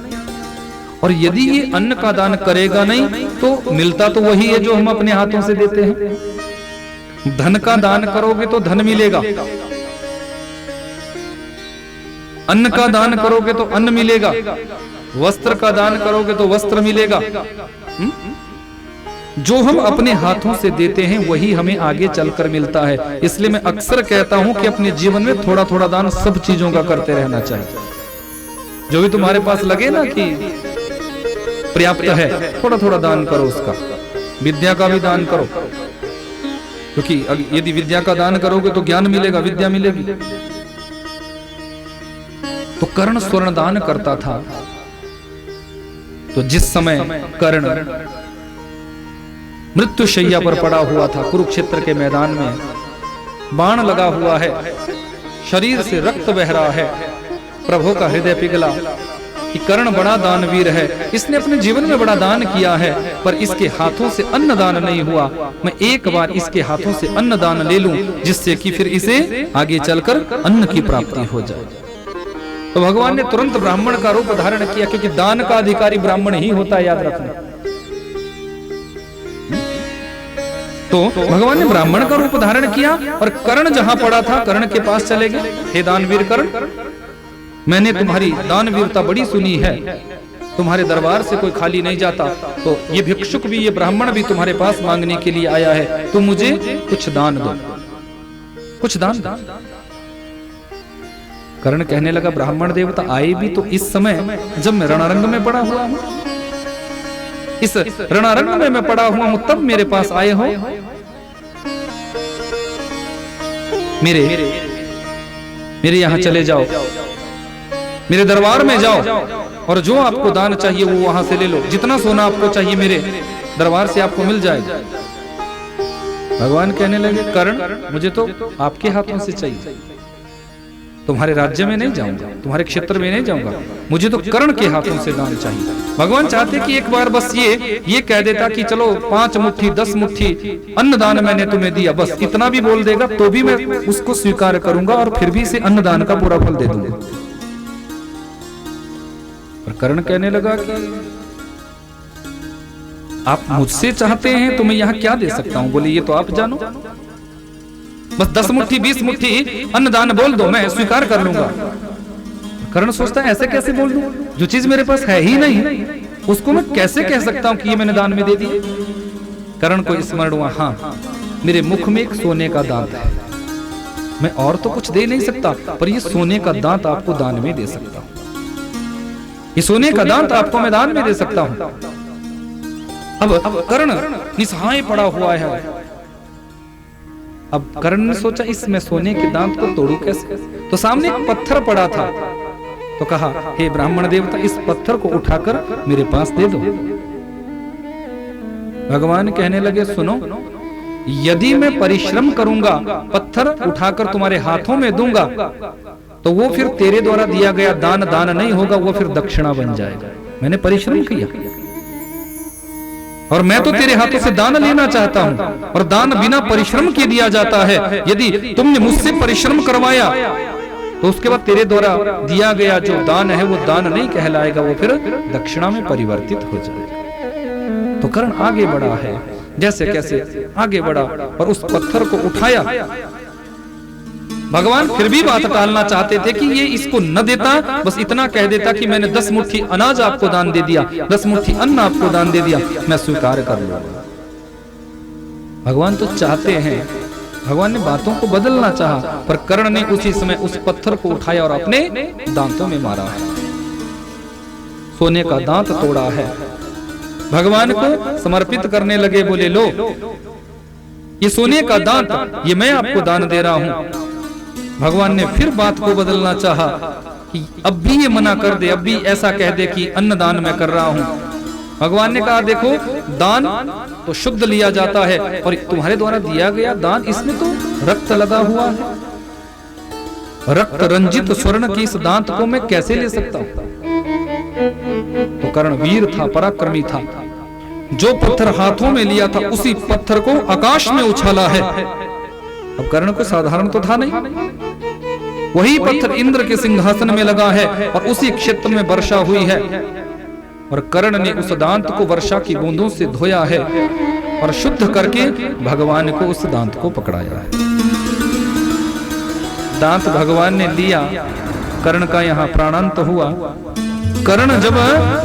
और यदि ये अन्न का दान करेगा नहीं तो मिलता तो वही है जो हम अपने हाथों से देते हैं। धन का दान करोगे तो धन मिलेगा, अन्न का दान करोगे तो अन्न मिलेगा, वस्त्र का दान करोगे तो वस्त्र मिलेगा। जो हम अपने हाथों से देते हैं वही हमें आगे चलकर मिलता है। इसलिए मैं अक्सर कहता हूं कि अपने जीवन में थोड़ा थोड़ा दान सब चीजों का करते रहना चाहिए। जो भी तुम्हारे पास लगे ना कि पर्याप्त है, थोड़ा थोड़ा दान करो उसका। विद्या का भी दान करो, क्योंकि यदि विद्या का दान करोगे तो ज्ञान मिलेगा, विद्या मिलेगी। तो कर्ण स्वर्ण दान करता था। तो जिस समय कर्ण मृत्युशैया पर पड़ा हुआ था, कुरुक्षेत्र के मैदान में बाण लगा हुआ है, शरीर से रक्त बह रहा है, प्रभु का हृदय पिघला कि कर्ण बड़ा दानवीर है, इसने अपने जीवन में बड़ा दान किया है, पर इसके हाथों से अन्न दान नहीं हुआ। मैं एक बार इसके हाथों से अन्न दान ले लूं, जिससे कि फिर इसे आगे चलकर अन्न की प्राप्ति हो जाए। तो भगवान ने तुरंत ब्राह्मण का रूप धारण किया, क्योंकि दान का अधिकारी ब्राह्मण ही होता है, याद रखना। तो भगवान ने ब्राह्मण का रूप धारण किया और कर्ण जहां पड़ा था, कर्ण के पास चले गए। हे दानवीर कर्ण, मैंने तुम्हारी दानवीरता बड़ी सुनी है, तुम्हारे दरबार से कोई खाली नहीं जाता। तो ये भिक्षुक भी, ये ब्राह्मण भी तुम्हारे पास मांगने के लिए आया है, तुम मुझे कुछ दान दो, कुछ दान दो। कर्ण कहने लगा, ब्राह्मण देवता आए भी तो इस समय जब मैं रणरंग में पड़ा हुआ हूं, इस रणरंग में मैं पड़ा हुआ हूं, तब मेरे पास आए हो। मेरे यहां चले जाओ, मेरे दरबार में जाओ, और जो आपको दान चाहिए वो वहां से ले लो। जितना सोना आपको चाहिए मेरे दरबार से आपको मिल जाएगा। भगवान कहने लगे, कर्ण मुझे तो आपके हाथों से चाहिए, तुम्हारे राज्य में नहीं जाऊंगा, तुम्हारे क्षेत्र में नहीं जाऊंगा, मुझे तो कर्ण के हाथों से दान चाहिए। भगवान चाहते कि एक बार बस ये कह देता कि चलो 5 मुट्ठी 10 मुट्ठी अन्नदान मैंने तुम्हें दिया, बस इतना भी बोल देगा तो भी मैं उसको स्वीकार करूंगा और फिर भी इसे अन्नदान का पूरा फल दे दूंगा। पर कर्ण कहने लगा कि आप मुझसे चाहते हैं तो मैं यहाँ क्या दे सकता हूँ। बोले, ये तो आप जानो, बस 10 मुट्ठी 20 मुट्ठी अन्नदान बोल दो, मैं स्वीकार कर लूंगा। कर्ण सोचता है, ऐसे कैसे बोल दूं, जो चीज मेरे पास है ही नहीं उसको मैं कैसे कह सकता हूं कि ये मैंने दान में दे दी। कर्ण को स्मरण हुआ, हाँ मेरे मुख में एक सोने का दांत है, मैं और तो कुछ दे नहीं सकता, पर ये सोने का दांत आपको दान में दे सकता हूं, ये सोने का दांत आपको मैं दान में दे सकता हूं। अब कर्ण निसहाय पड़ा हुआ है। अब कर्ण ने सोचा, इसमें सोने के दांत को तोड़ू कैसे। तो सामने एक पत्थर पड़ा था, तो कहा, हे ब्राह्मण देवता, इस पत्थर को उठाकर मेरे पास दे दो। भगवान कहने लगे, सुनो, यदि मैं परिश्रम करूंगा, पत्थर उठाकर तुम्हारे हाथों में दूंगा, तो वो फिर तेरे द्वारा दिया गया दान दान नहीं होगा, वो फिर दक्षिणा बन जाएगा। मैंने परिश्रम किया, और मैं तो तेरे हाथों से दान लेना चाहता हूं, और दान बिना परिश्रम के दिया जाता है। यदि तुमने मुझसे परिश्रम करवाया तो उसके बाद तेरे द्वारा दिया गया जो दान है वो दान नहीं कहलाएगा, वो फिर दक्षिणा में परिवर्तित हो जाएगा। तो कर्ण आगे बढ़ा है, जैसे कैसे आगे बढ़ा और उस पत्थर को उठाया। भगवान फिर भी बात टालना चाहते थे कि ये इसको न देता, बस इतना कह देता कि मैंने 10 मुट्ठी अनाज आपको दान दे दिया, 10 मुट्ठी अन्न आपको दान दे दिया, मैं स्वीकार कर लूंगा। भगवान तो चाहते हैं, भगवान ने बातों को बदलना चाहा, पर कर्ण ने उसी समय उस पत्थर को उठाया और अपने दांतों में मारा है। सोने का दांत तोड़ा है, भगवान को समर्पित करने लगे। बोले लो ये सोने का दांत, ये मैं आपको दान दे रहा हूं। भगवान ने फिर बात को बदलना चाहा कि अब भी ये मना कर दे, अब भी ऐसा कह दे कि अन्न दान मैं कर रहा हूं। भगवान ने कहा देखो दान तो शुद्ध लिया जाता है, और तुम्हारे द्वारा दिया गया दान इसमें तो रक्त लगा हुआ है, रक्त रंजित स्वर्ण की इस दांत को मैं कैसे ले सकता हूं। तो कर्ण वीर था, पराक्रमी था, जो पत्थर हाथों में लिया था उसी पत्थर को आकाश में उछाला है। अब कर्ण को साधारण तो था नहीं, वही पत्थर इंद्र के सिंहासन में लगा है और उसी क्षेत्र में वर्षा हुई है, और कर्ण ने उस दांत को वर्षा की बूंदों से धोया है और शुद्ध करके भगवान को उस दांत को पकड़ाया है। दांत भगवान ने लिया, कर्ण का यहाँ प्राणांत हुआ। कर्ण जब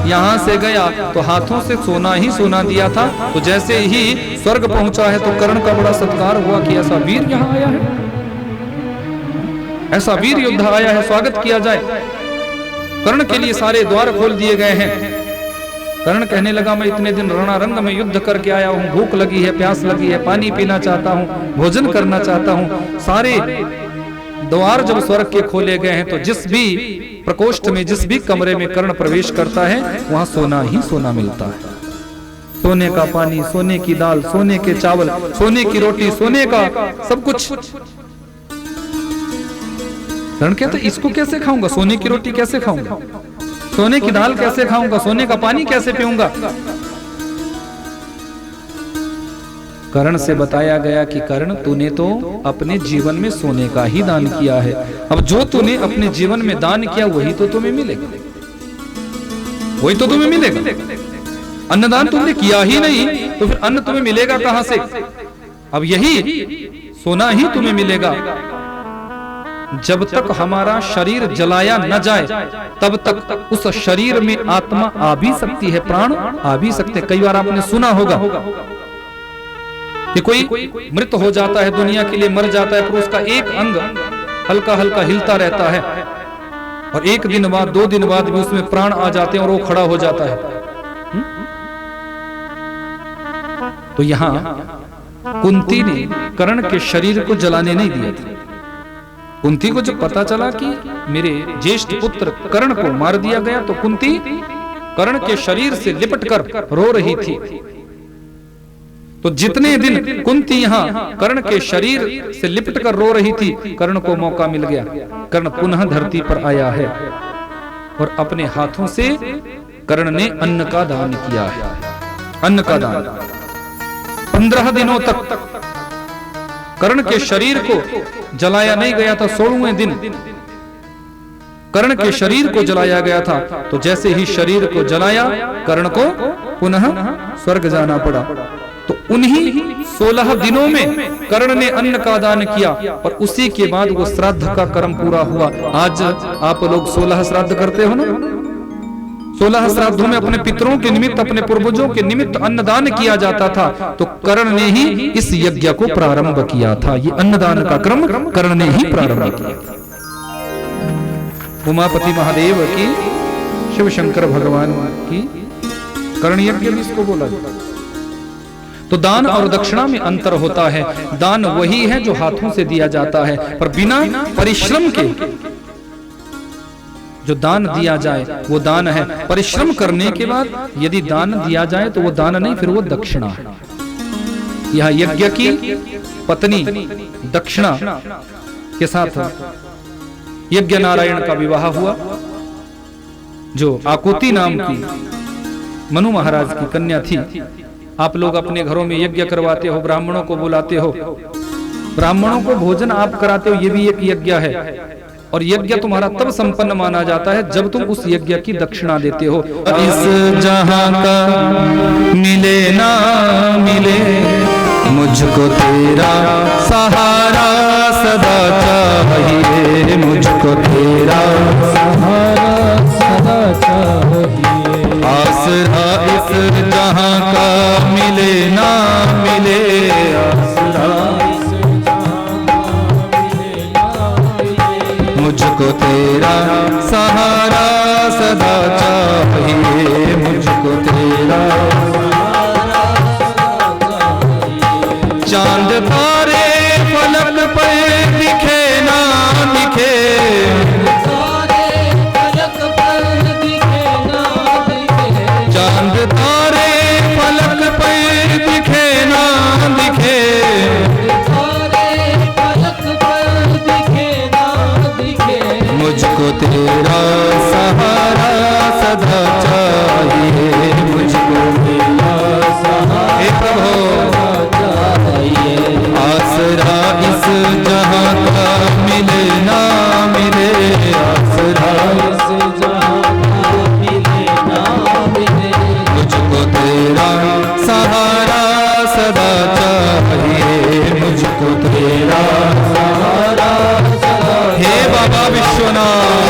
यहां से गया तो हाथों से सोना ही सोना दिया था, तो जैसे ही स्वर्ग पहुंचा है तो कर्ण का बड़ा सत्कार हुआ कि ऐसा वीर यहां आया है, ऐसा वीर योद्धा आया है, स्वागत किया जाए। कर्ण के लिए सारे द्वार खोल दिए गए हैं। कर्ण कहने लगा मैं इतने दिन रणारंग में युद्ध करके आया हूं, भूख लगी है, प्यास लगी है, पानी पीना चाहता हूं, भोजन करना चाहता हूं। सारे द्वार जब स्वर्ग के खोले गए हैं तो जिस भी प्रकोष्ठ में, जिस भी कमरे में कर्ण प्रवेश करता है वहां सोना ही सोना मिलता है। सोने का पानी, सोने की दाल, सोने के चावल, सोने की रोटी, सोने का सब कुछ। कर्ण कहता इसको कैसे खाऊंगा, सोने की रोटी कैसे खाऊंगा, सोने की दाल कैसे खाऊंगा, सोने का पानी कैसे पीऊंगा। कर्ण से बताया गया कि कर्ण तूने तो अपने जीवन में सोने का ही दान किया है, अब जो तूने अपने जीवन में दान किया वही तो तुम्हें मिलेगा, वही तो तुम्हें मिलेगा। अन्नदान तुमने किया ही नहीं तो फिर अन्न तुम्हें मिलेगा कहां से। अब यही सोना ही तुम्हें मिलेगा। जब तक हमारा शरीर जलाया न जाए तब तक उस शरीर में आत्मा आ भी सकती है, प्राण आ भी सकते। कई बार आपने सुना होगा कि कोई मृत हो जाता है, दुनिया के लिए मर जाता है, पर उसका एक अंग हल्का हल्का हिलता रहता है और एक दिन बाद, 2 दिन बाद भी उसमें प्राण आ जाते हैं और वो खड़ा हो जाता है। तो यहां कुंती ने कर्ण के शरीर को जलाने नहीं दिया था। कुंती को जब पता चला कि मेरे ज्येष्ठ पुत्र कर्ण को मार दिया गया तो कुंती कर्ण के शरीर से लिपटकर रो रही थी। तो जितने दिन कुंती यहाँ कर्ण के शरीर से लिपटकर रो रही थी, कर्ण को मौका मिल गया। कर्ण पुनः धरती पर आया है और अपने हाथों से कर्ण ने अन्न का दान किया है। अन्न का दान 15 दिनों तक कर्ण के शरीर को जलाया नहीं गया था। 16वें दिन कर्ण के शरीर को जलाया गया था। तो जैसे ही शरीर को जलाया, कर्ण को पुनः स्वर्ग जाना पड़ा। तो उन्हीं 16 दिनों में कर्ण ने अन्न का दान किया और उसी के बाद वो श्राद्ध का कर्म पूरा हुआ। आज आप लोग 16 श्राद्ध करते हो ना। 16 श्राद्धों में अपने पितरों के निमित्त, अपने पूर्वजों के निमित्त अन्नदान किया जाता था। तो कर्ण ने ही इस यज्ञ को प्रारंभ किया था। ये अन्नदान का क्रम कर्ण ने ही प्रारंभ किया। उमापति महादेव की, शिव शंकर भगवान की कर्ण यज्ञ भी इसको बोला जाता है। तो दान और दक्षिणा में अंतर होता है। दान वही है जो हाथों से दिया जाता है, पर बिना परिश्रम के जो दान दिया जाए वो दान है। परिश्रम करने के बाद यदि दान दिया जाए तो वो दान नहीं, फिर वो दक्षिणा है। यह यज्ञ की पत्नी दक्षिणा के साथ यज्ञ नारायण का विवाह हुआ, जो आकुति नाम की मनु महाराज की कन्या थी। आप लोग अपने घरों में यज्ञ करवाते हो, ब्राह्मणों को बुलाते हो, ब्राह्मणों को भोजन आप कराते हो, ये भी एक यज्ञ है। और यज्ञ तुम्हारा तब संपन्न माना जाता है जब तुम उस यज्ञ की दक्षिणा देते हो। इस जहां का मिले ना मिले, मुझको तेरा सहारा सदा चाहिए, मुझको तेरा सहारा सदा चाहिए। आसरा इस जहां का मिले ना मिले, आसरा मुझको तेरा सहारा सदा चाहिए, मुझको तेरा सहारा सदा चाहिए। चांद तारे फलक पर दिखे ना दिखे, तारे फलक पर दिखे ना दिखे, चांद तारे फलक पर दिखे ना दिखे, मुझको तेरा सहारा सदा चाहिए, मुझको तेरा सहारा सदा चाहिए। आसरा इस जहां का मिले ना मिले, आसरा इस जहां का मिले ना मिले, मुझको तेरा सहारा सदा चाहिए, मुझको तेरा सहारा सदा। हे बाबा विश्वनाथ,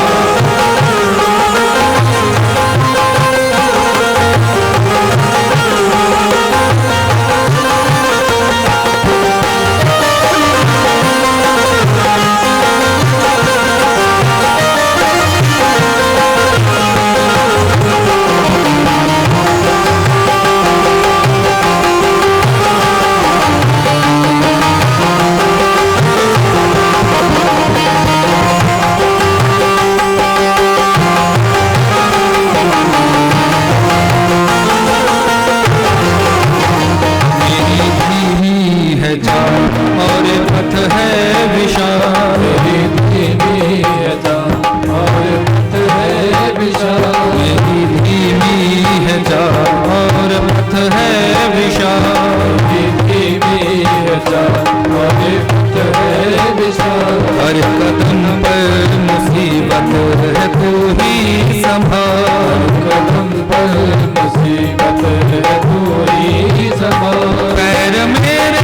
और पथ है विशाल, मेरी धीमी है जान और पथ है विशाल, मेरी धीमी है जान और पथ है विशाल, मेरी धीमी है जान और पथ है विशाल। हर कदम पर मुसीबत है तू ही संभाल, कदम पर मुसीबत है तू ही संभाल। पैर मेरे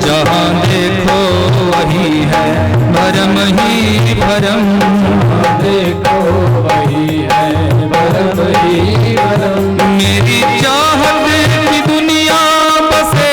जहाँ देखो वही है भरम ही भरम, देखो वही है भरम ही भरम। मेरी चाहत की दुनिया बसे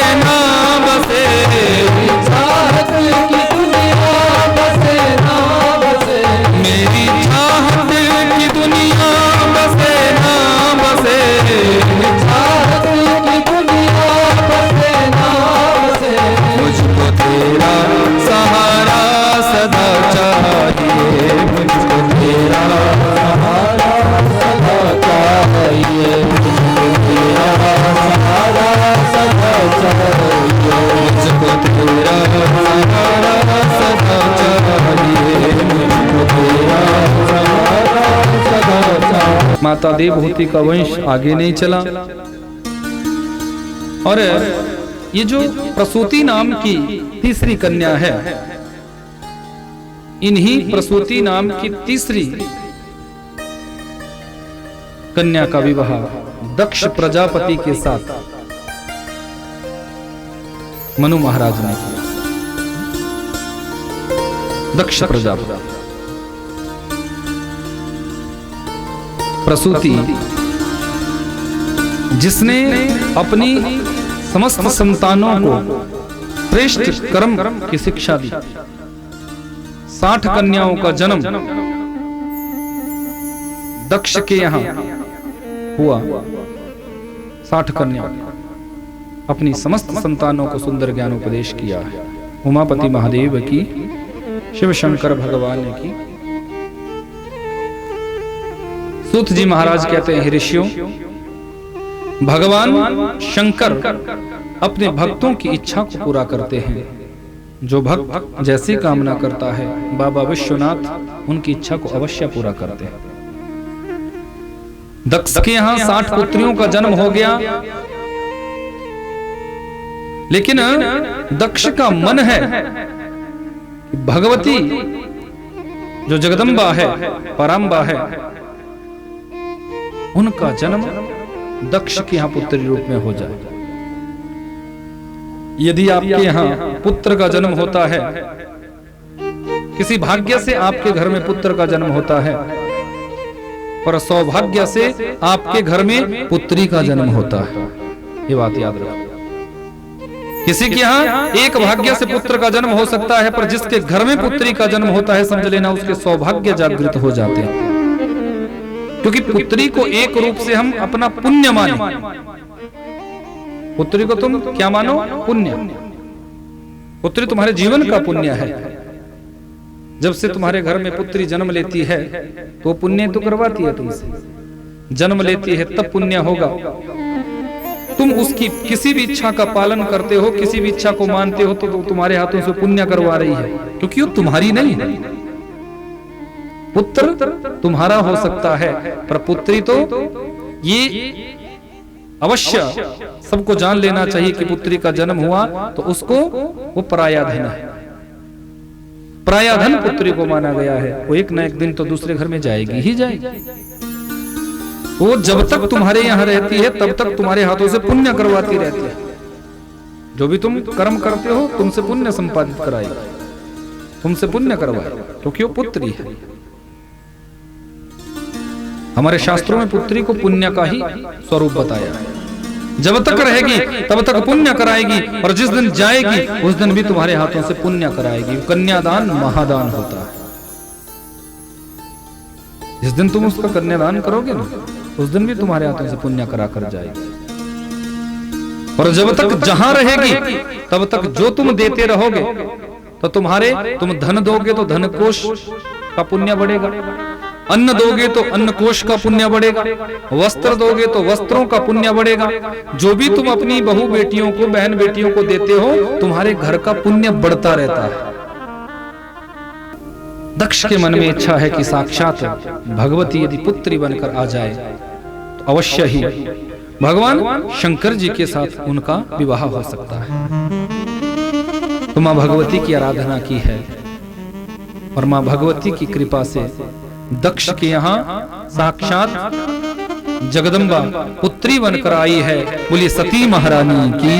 माता देवहूति का वंश आगे नहीं चला। और ये जो प्रसूति नाम की तीसरी कन्या है, इन्हीं प्रसूति नाम की तीसरी कन्या का विवाह दक्ष प्रजापति के साथ मनु महाराज ने किया। दक्ष प्रजापति प्रसूति जिसने अपनी समस्त संतानों को श्रेष्ठ कर्म की शिक्षा दी। 60 कन्याओं का जन्म दक्ष के यहां हुआ। 60 कन्याओं अपनी समस्त संतानों को सुंदर ज्ञान उपदेश किया है। उमापति महादेव की, शिव शंकर भगवान की। सूत जी महाराज कहते हैं, ऋषियों, भगवान शंकर अपने भक्तों की इच्छा को पूरा करते हैं। जो भक्त जैसी कामना करता है, बाबा विश्वनाथ उनकी इच्छा को अवश्य पूरा करते हैं। दक्ष के यहां 60 पुत्रियों का जन्म हो गया, लेकिन दक्ष का मन है भगवती जो जगदम्बा है, पराम्बा है, उनका जन्म दक्ष के यहां पुत्री रूप में हो जाए। यदि आपके यहां पुत्र का जन्म होता है, किसी भाग्य से आपके घर में पुत्र का जन्म होता है, पर सौभाग्य से आपके घर में पुत्री का जन्म होता है, ये बात याद रखो। किसी के यहां एक भाग्य से पुत्र का जन्म हो सकता है, पर जिसके घर में पुत्री का जन्म होता है, समझ लेना उसके सौभाग्य जागृत हो जाते हैं। क्योंकि पुत्री को एक रूप से हम अपना पुण्य माने। पुत्री को तुम क्या मानो? पुण्य। पुत्री तुम्हारे जीवन का पुण्य है। जब से तुम्हारे घर में पुत्री जन्म लेती है तो पुण्य तो करवाती है तुमसे। जन्म लेती है तब पुण्य होगा। तुम उसकी किसी भी इच्छा का पालन करते हो, किसी भी इच्छा को मानते हो, तो तुम्हारे हाथों से पुण्य करवा रही है, क्योंकि वो तुम्हारी नहीं है। पुत्र तुम्हारा हो सकता है, पर पुत्री तो ये अवश्य सबको जान लेना चाहिए कि पुत्री का जन्म हुआ तो उसको वो पराया धन है। पराया धन पुत्री को माना गया है। वो एक न एक दिन तो दूसरे घर में जाएगी ही जाएगी। वो जब तक तुम्हारे यहां रहती है तब तक तुम्हारे हाथों से पुण्य करवाती रहती है। जो भी तुम कर्म करते हो तुमसे पुण्य संपादित कराएगी, तुमसे पुण्य करवाएगी, क्योंकि वो पुत्री है। हमारे शास्त्रों में पुत्री को पुण्य का ही स्वरूप बताया है। जब तक रहेगी तब तक पुण्य कराएगी, और जिस दिन जाएगी उस दिन भी तुम्हारे हाथों से पुण्य कराएगी। कन्यादान महादान होता है। जिस दिन तुम उसका कन्यादान करोगे ना, उस दिन भी तुम्हारे हाथों से पुण्य करा कर जाएगी। और जब तक जहां रहेगी तब तक जो तुम देते रहोगे तो तुम धन दोगे तो धन कोश का पुण्य बढ़ेगा, अन्न दोगे तो अन्न कोश का पुण्य बढ़ेगा, वस्त्र दोगे तो वस्त्रों का पुण्य बढ़ेगा। जो भी तुम अपनी बहू बेटियों को, बहन बेटियों को देते हो, तुम्हारे घर का पुण्य बढ़ता रहता है। दक्ष के मन में इच्छा है कि साक्षात भगवती यदि पुत्री बनकर आ जाए तो अवश्य ही भगवान शंकर जी के साथ उनका विवाह हो सकता है। तो मां भगवती की आराधना की है, और मां भगवती की कृपा से दक्ष के यहां साक्षात जगदम्बा पुत्री बनकर आई है। बोलिए सती महारानी की,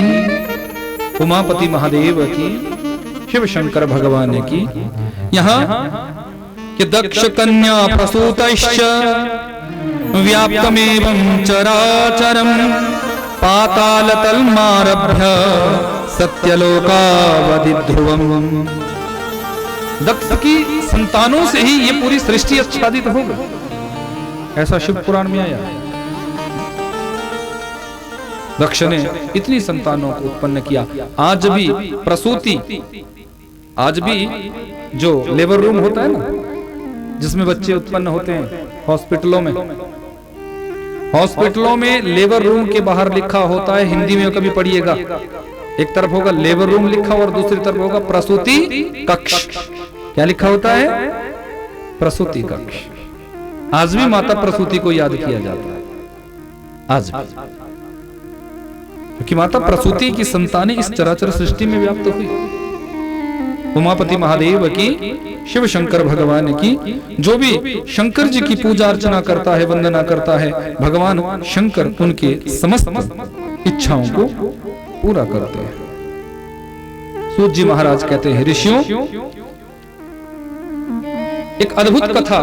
उमापति महादेव की, शिव शंकर भगवान की। यहां कि दक्ष कन्या प्रसूतश्च व्याप्तमेवं चराचरं पातालतलमारभ्य सत्यलोकावधि ध्रुवम्। दक्ष की संतानों से ही ये पूरी सृष्टि आच्छादित होगा, ऐसा शिव पुराण में आया। दक्ष ने इतनी संतानों को उत्पन्न किया। आज भी प्रसूति, आज भी जो लेबर रूम होता है ना, जिसमें बच्चे उत्पन्न होते हैं हॉस्पिटलों में लेबर रूम के बाहर लिखा होता है, हिंदी में कभी पढ़िएगा, एक तरफ होगा लेबर रूम लिखा और दूसरी तरफ होगा प्रसूति कक्ष। क्या लिखा होता है? प्रसूति कक्ष। आज भी माता प्रसूति को याद किया जाता है, आज भी, क्योंकि माता प्रसूति की संतानें इस चराचर सृष्टि में व्याप्त हुई। उमापति महादेव की, शिव शंकर भगवान की, जो भी शंकर जी की पूजा अर्चना करता है, वंदना करता है, भगवान शंकर उनके समस्त इच्छाओं को पूरा करते हैं। सूत जी महाराज कहते हैं, ऋषियों, एक अद्भुत कथा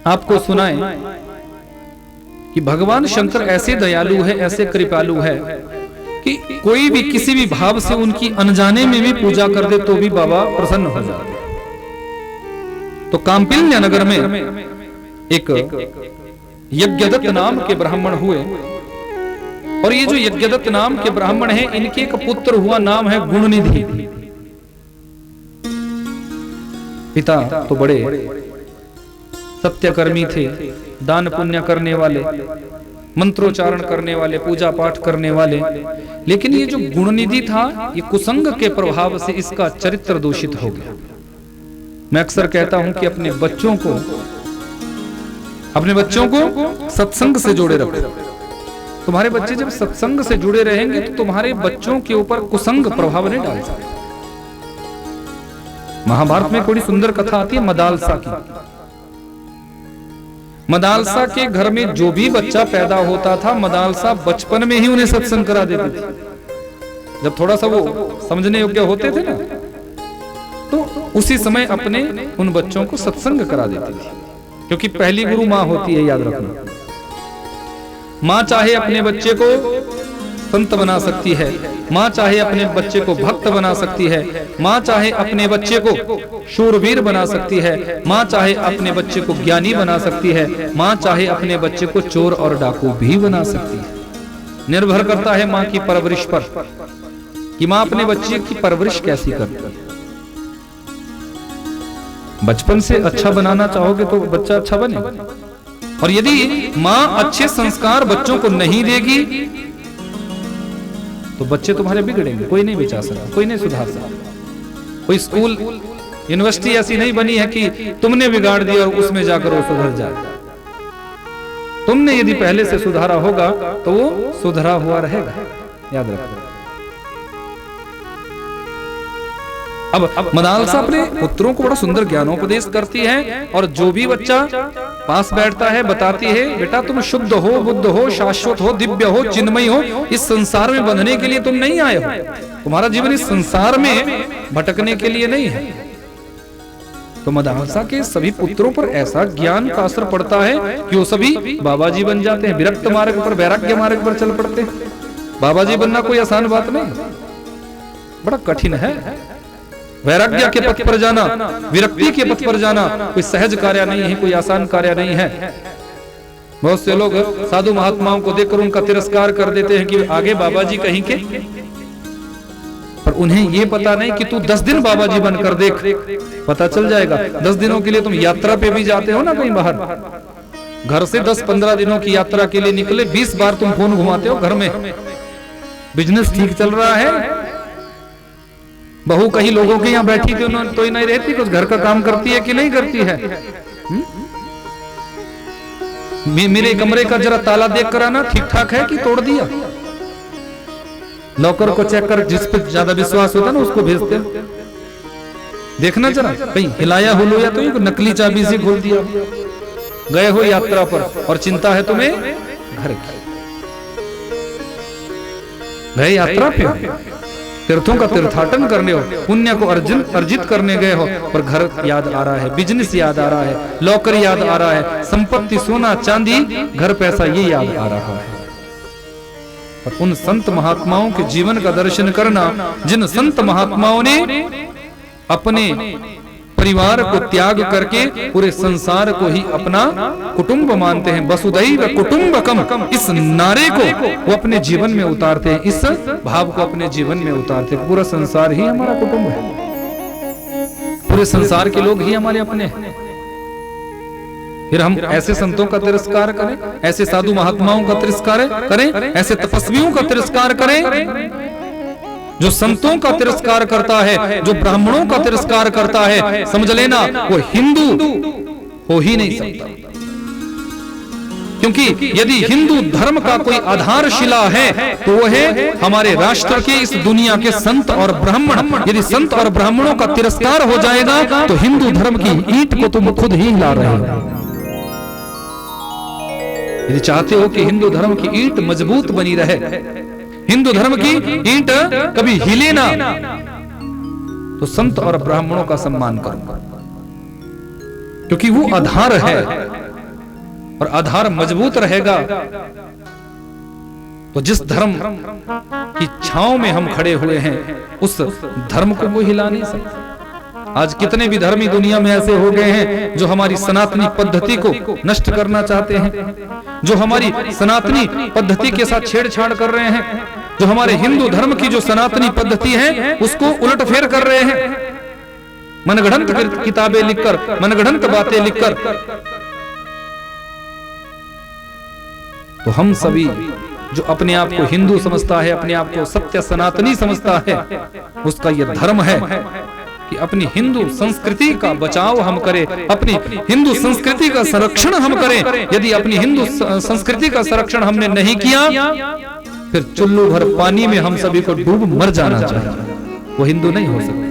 आपको सुनाएं कि भगवान शंकर ऐसे दयालु है, ऐसे कृपालु है कि कोई भी किसी भी भाव से उनकी अनजाने में भी पूजा कर दे तो भी बाबा प्रसन्न हो जाते। तो काम्पिल्य नगर में एक यज्ञदत्त नाम के ब्राह्मण हुए, और ये जो यज्ञदत्त नाम के ब्राह्मण हैं, इनके एक पुत्र हुआ, नाम है गुणनिधि। पिता तो बड़े सत्यकर्मी थे, दान पुण्य करने वाले, मंत्रोच्चारण करने वाले, पूजा पाठ करने वाले, लेकिन ये जो गुणनिधि था, ये कुसंग के प्रभाव से इसका चरित्र दूषित हो गया। मैं अक्सर कहता हूं कि अपने बच्चों को सत्संग से जोड़े रखो। तुम्हारे बच्चे जब सत्संग से जुड़े रहेंगे तो तुम्हारे बच्चों के ऊपर कुसंग प्रभाव नहीं डाल सकते। महाभारत में बड़ी सुंदर कथा आती है मदालसा की। मदालसा के घर में जो भी बच्चा पैदा होता था, मदालसा बचपन में ही उन्हें सत्संग करा देती थी। जब थोड़ा सा वो समझने योग्य होते थे ना, तो उसी समय अपने उन बच्चों को सत्संग करा देती थी, क्योंकि पहली गुरु माँ होती है, याद रखना। माँ चाहे अपने बच्चे को संत बना सकती है, माँ चाहे अपने बच्चे को भक्त बना सकती है, माँ चाहे अपने बच्चे को शूरवीर बना सकती है, माँ चाहे अपने बच्चे को ज्ञानी बना सकती है, माँ चाहे अपने बच्चे को चोर और डाकू भी बना सकती है। निर्भर करता है माँ की परवरिश पर कि माँ अपने बच्चे की परवरिश कैसी करती है। बचपन से अच्छा बनाना चाहोगे तो बच्चा अच्छा बनेगा, और यदि माँ अच्छे संस्कार बच्चों को नहीं देगी तो बच्चे तुम्हारे बिगड़ेंगे। कोई नहीं बचा सकता, कोई नहीं सुधार सकता। कोई स्कूल यूनिवर्सिटी ऐसी नहीं बनी है कि तुमने बिगाड़ दिया और उसमें जाकर वो सुधर जाए। तुमने यदि पहले से सुधारा होगा तो वो सुधरा हुआ रहेगा, याद रखो। अब मदालसा अपने पुत्रों को बड़ा सुंदर ज्ञानोपदेश करती है, और जो भी बच्चा पास बैठता है बताती है, बेटा तुम शुद्ध हो, बुद्ध हो, शाश्वत हो, दिव्य हो, चिन्मय हो, इस संसार में बंधने के लिए तुम नहीं आए हो। तुम्हारा जीवन इस संसार में भटकने के लिए नहीं है। तो मदालसा के सभी पुत्रों पर ऐसा ज्ञान का असर पड़ता है कि वो सभी बाबा जी बन जाते हैं, विरक्त मार्ग पर, वैराग्य मार्ग पर चल पड़ते हैं। बाबा जी बनना कोई आसान बात नहीं, बड़ा कठिन है। वैराग्य के पथ पर जाना, विरक्ति के पथ पर जाना कोई सहज कार्य नहीं है, कोई आसान कार्य नहीं है। बहुत से लोग साधु महात्माओं को देखकर उनका तिरस्कार कर देते हैं कि आगे बाबा जी कहीं के, पर उन्हें ये पता नहीं कि तू 10 दिन बाबा जी बनकर देख, पता चल जाएगा। 10 दिनों के लिए तुम यात्रा पे भी जाते हो ना कहीं बाहर, घर से 10-15 दिनों की यात्रा के लिए निकले, 20 बार तुम फोन घुमाते हो घर में। बिजनेस ठीक चल रहा है, बहू कहीं लोगों के यहाँ बैठी थी, तो ही नहीं रहती, कुछ घर का काम करती है कि नहीं करती है। मेरे कमरे का जरा ताला देख कर आना, ठीक ठाक है कि तोड़ दिया। लॉकर को चेक कर, जिस पर ज्यादा विश्वास होता है ना उसको भेजते हैं। देखना जरा कहीं हिलाया हुलोया तो ये नकली चाबी से खोल दिया। गए हो यात्रा पर और चिंता है तुम्हें घर की। गए यात्रा पे, तीर्थों का तीर्थाटन करने हो, पुण्य को अर्जित करने गए हो, पर घर याद आ रहा है, बिजनेस याद आ रहा है, लॉकर याद आ रहा है, संपत्ति, सोना चांदी, घर पैसा, ये याद आ रहा है। पर उन संत महात्माओं के जीवन का दर्शन करना, जिन संत महात्माओं ने अपने परिवार को त्याग करके पूरे संसार को ही अपना कुटुंब मानते हैं, वसुधैव कुटुंबकम, इस नारे को वो अपने जीवन में उतारते हैं, इस भाव को अपने जीवन में उतारते हैं। पूरा संसार ही हमारा कुटुंब है, पूरे संसार के लोग ही हमारे अपने हैं। फिर हम ऐसे संतों का तिरस्कार करें, ऐसे साधु महात्माओं का तिरस्कार करें, ऐसे तपस्वियों का तिरस्कार करें। जो संतों का तिरस्कार करता है, जो ब्राह्मणों का तिरस्कार करता है, समझ लेना वो हिंदू हो ही नहीं सकता। क्योंकि यदि हिंदू धर्म का कोई आधारशिला है तो वो है हमारे राष्ट्र के, इस दुनिया के संत और ब्राह्मण। यदि संत और ब्राह्मणों का तिरस्कार हो जाएगा तो हिंदू धर्म की ईंट को तुम खुद ही हिला रहे हो। यदि चाहते हो कि हिंदू धर्म की ईंट मजबूत बनी रहे, हिंदू धर्म की ईंट कभी हिले ना, तो संत और ब्राह्मणों का सम्मान करो, क्योंकि वो आधार है। और आधार मजबूत रहेगा तो जिस धर्म की छांव में हम खड़े हुए हैं उस धर्म को वो हिला नहीं सकता। आज कितने भी धर्मी दुनिया में ऐसे हो गए हैं जो हमारी सनातनी पद्धति को नष्ट करना चाहते हैं, जो हमारी सनातनी पद्धति के साथ छेड़छाड़ कर रहे हैं, जो हमारे हिंदू धर्म की जो सनातनी पद्धति है उसको उलटफेर कर रहे हैं, मनगढ़ंत किताबें लिखकर, मनगढ़ंत बातें लिखकर। तो हम सभी जो अपने आप को हिंदू समझता है, अपने आप को सत्य सनातनी समझता है, उसका यह धर्म है कि अपनी हिंदू संस्कृति का बचाव हम करें, अपनी हिंदू संस्कृति का संरक्षण हम करें। यदि अपनी हिंदू संस्कृति का संरक्षण हमने नहीं किया फिर चुल्लू भर पानी में हम सभी को डूब मर जाना चाहिए, वो हिंदू नहीं हो सकता।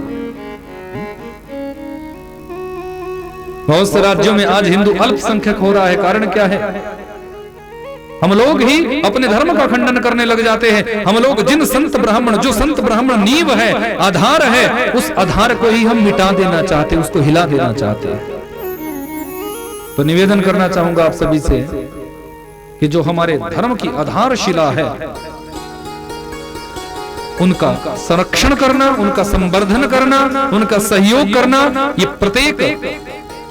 बहुत से राज्यों में आज हिंदू अल्पसंख्यक हो रहा है, कारण क्या है? हम लोग ही अपने धर्म का खंडन करने लग जाते हैं। हम लोग जिन संत ब्राह्मण, जो संत ब्राह्मण नींव है, आधार है, उस आधार को ही हम मिटा देना चाहते, उसको हिला देना चाहते हैं। तो निवेदन करना चाहूंगा आप सभी से कि जो हमारे धर्म की आधारशिला है उनका संरक्षण करना, उनका संवर्धन करना, उनका सहयोग करना, ये प्रत्येक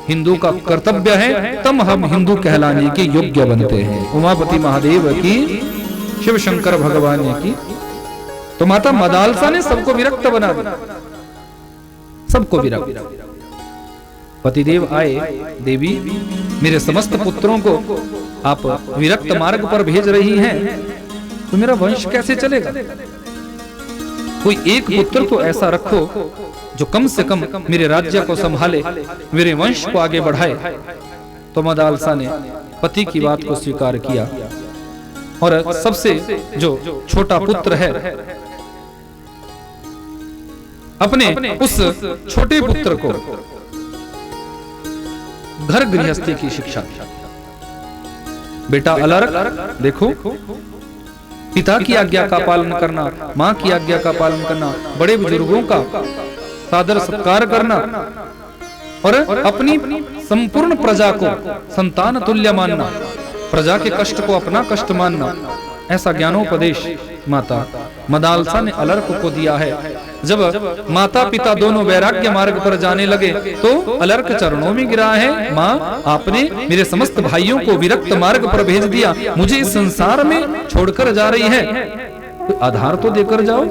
हिंदू का कर्तव्य है। तब हम हिंदू कहलाने के योग्य बनते हैं। उमापति महादेव की, शिव शंकर भगवान की। तो माता मदालसा ने सबको विरक्त बना दिया, सबको विरक्त। पतिदेव आए, देवी मेरे समस्त पुत्रों को आप विरक्त मार्ग पर भेज रही हैं, तो मेरा वंश कैसे चलेगा? कोई एक पुत्र तो ऐसा रखो जो कम से कम मेरे राज्य को संभाले, मेरे वंश को आगे बढ़ाए। तो मदालसा ने पति की बात को स्वीकार किया और सबसे जो छोटा पुत्र है अपने उस छोटे पुत्र को घर गृहस्थी की शिक्षा दी। बेटा अलर्क, देखो पिता की आज्ञा का पालन करना, माँ की आज्ञा का पालन करना, बड़े बुजुर्गों का सादर सत्कार करना और अपनी संपूर्ण प्रजा को संतान तुल्य मानना, प्रजा के कष्ट को अपना कष्ट मानना, ऐसा ज्ञानोपदेश माता मदालसा ने अलर्क को दिया है। जब माता पिता दोनों वैराग्य मार्ग पर जाने लगे तो अलर्क चरणों में गिरा है, माँ आपने मेरे समस्त भाइयों को विरक्त मार्ग पर भेज दिया, मुझे इस संसार में छोड़कर जा रही है, तो आधार तो देकर जाओ,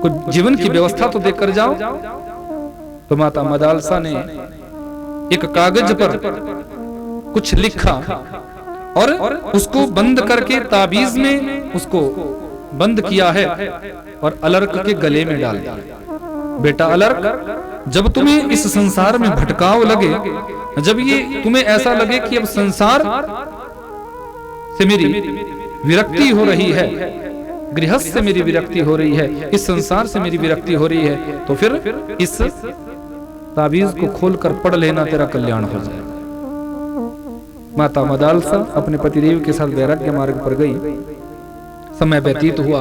कुछ जीवन की व्यवस्था तो देकर जाओ। तो माता मदालसा ने एक कागज पर कुछ लिखा और उसको बंद करके ताबीज में उसको बंद किया है और अलर्क के गले में डाल दिया। बेटा अलर्क, जब तुम्हें इस संसार में भटकाव लगे, जब ये तुम्हें ऐसा लगे कि अब संसार से मेरी विरक्ति हो रही है, गृहस्थ से मेरी विरक्ति हो रही है, इस संसार से मेरी विरक्ति हो रही है, तो फिर इस ताबीज को खोलकर पढ़ लेना, तेरा कल्याण हो जाएगा। माता मदालसा अपने पतिदेव के साथ वैराग्य मार्ग पर गई। समय व्यतीत हुआ।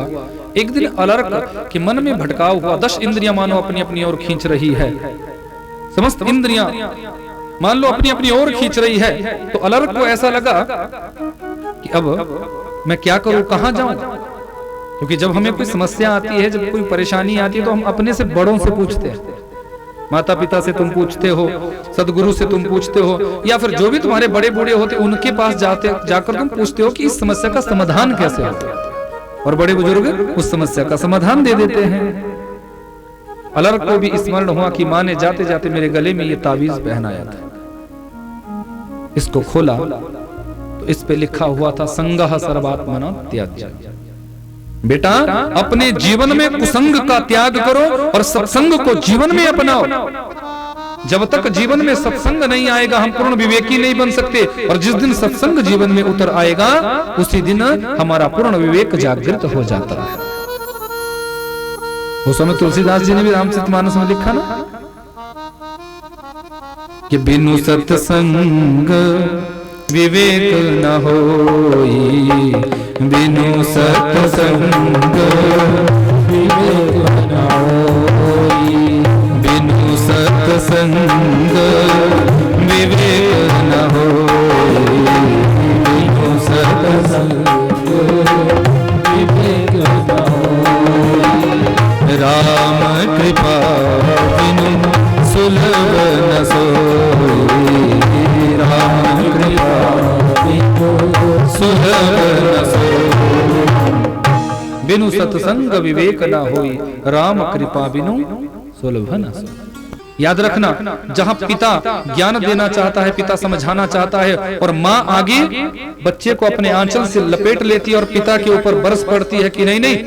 एक दिन अलर्क के मन में भटकाव हुआ। 10 इंद्रियां मानो अपनी अपनी ओर खींच रही है, समस्त इंद्रियां मान लो अपनी अपनी ओर खींच रही है। तो अलर्क को ऐसा लगा कि अब मैं क्या करूं, कहां जाऊं? क्योंकि जब हमें कोई समस्या आती है, जब कोई परेशानी आती है, तो हम अपने से बड़ों से पूछते हैं, माता पिता से तुम पूछते हो, सदगुरु से तुम पूछते हो, या फिर जो भी तुम्हारे बड़े बूढ़े होते उनके पास जाकर तुम पूछते हो कि इस समस्या का समाधान कैसे होता है, और बड़े बुजुर्ग उस समस्या का समाधान दे देते हैं। अलर्क को भी स्मरण हुआ कि माँ ने जाते जाते मेरे गले में ये ताबीज पहनाया था। इसको खोला तो इस पे लिखा हुआ था, संगः सर्वात्मना त्याज्य। बेटा अपने जीवन में कुसंग का त्याग करो और सत्संग को जीवन में अपनाओ। जब तक जीवन में सत्संग नहीं आएगा हम पूर्ण विवेकी नहीं बन सकते, और जिस दिन सत्संग जीवन में उतर आएगा उसी दिन हमारा पूर्ण विवेक जागृत हो जाता है। उस समय तुलसीदास जी ने भी रामचरितमानस में लिखा ना कि बिनु सत्संग विवेक न होई, बिनु सत्संग विवेक न होई, बिनु सत्संग विवेक न होई, बिनु सत्संग विवेक न होई। राम कृपा बिनु सुलभ न सोई, राम कृपा बिनु सुलभ न सोई, बिनु सत्संग विवेक न होई, राम कृपा बिनु सुलभ न सोई। याद रखना, जहां पिता ज्ञान देना चाहता है, पिता समझाना चाहता है, और माँ आगे बच्चे को अपने आंचल से लपेट लेती है और पिता के ऊपर बरस पड़ती है कि नहीं नहीं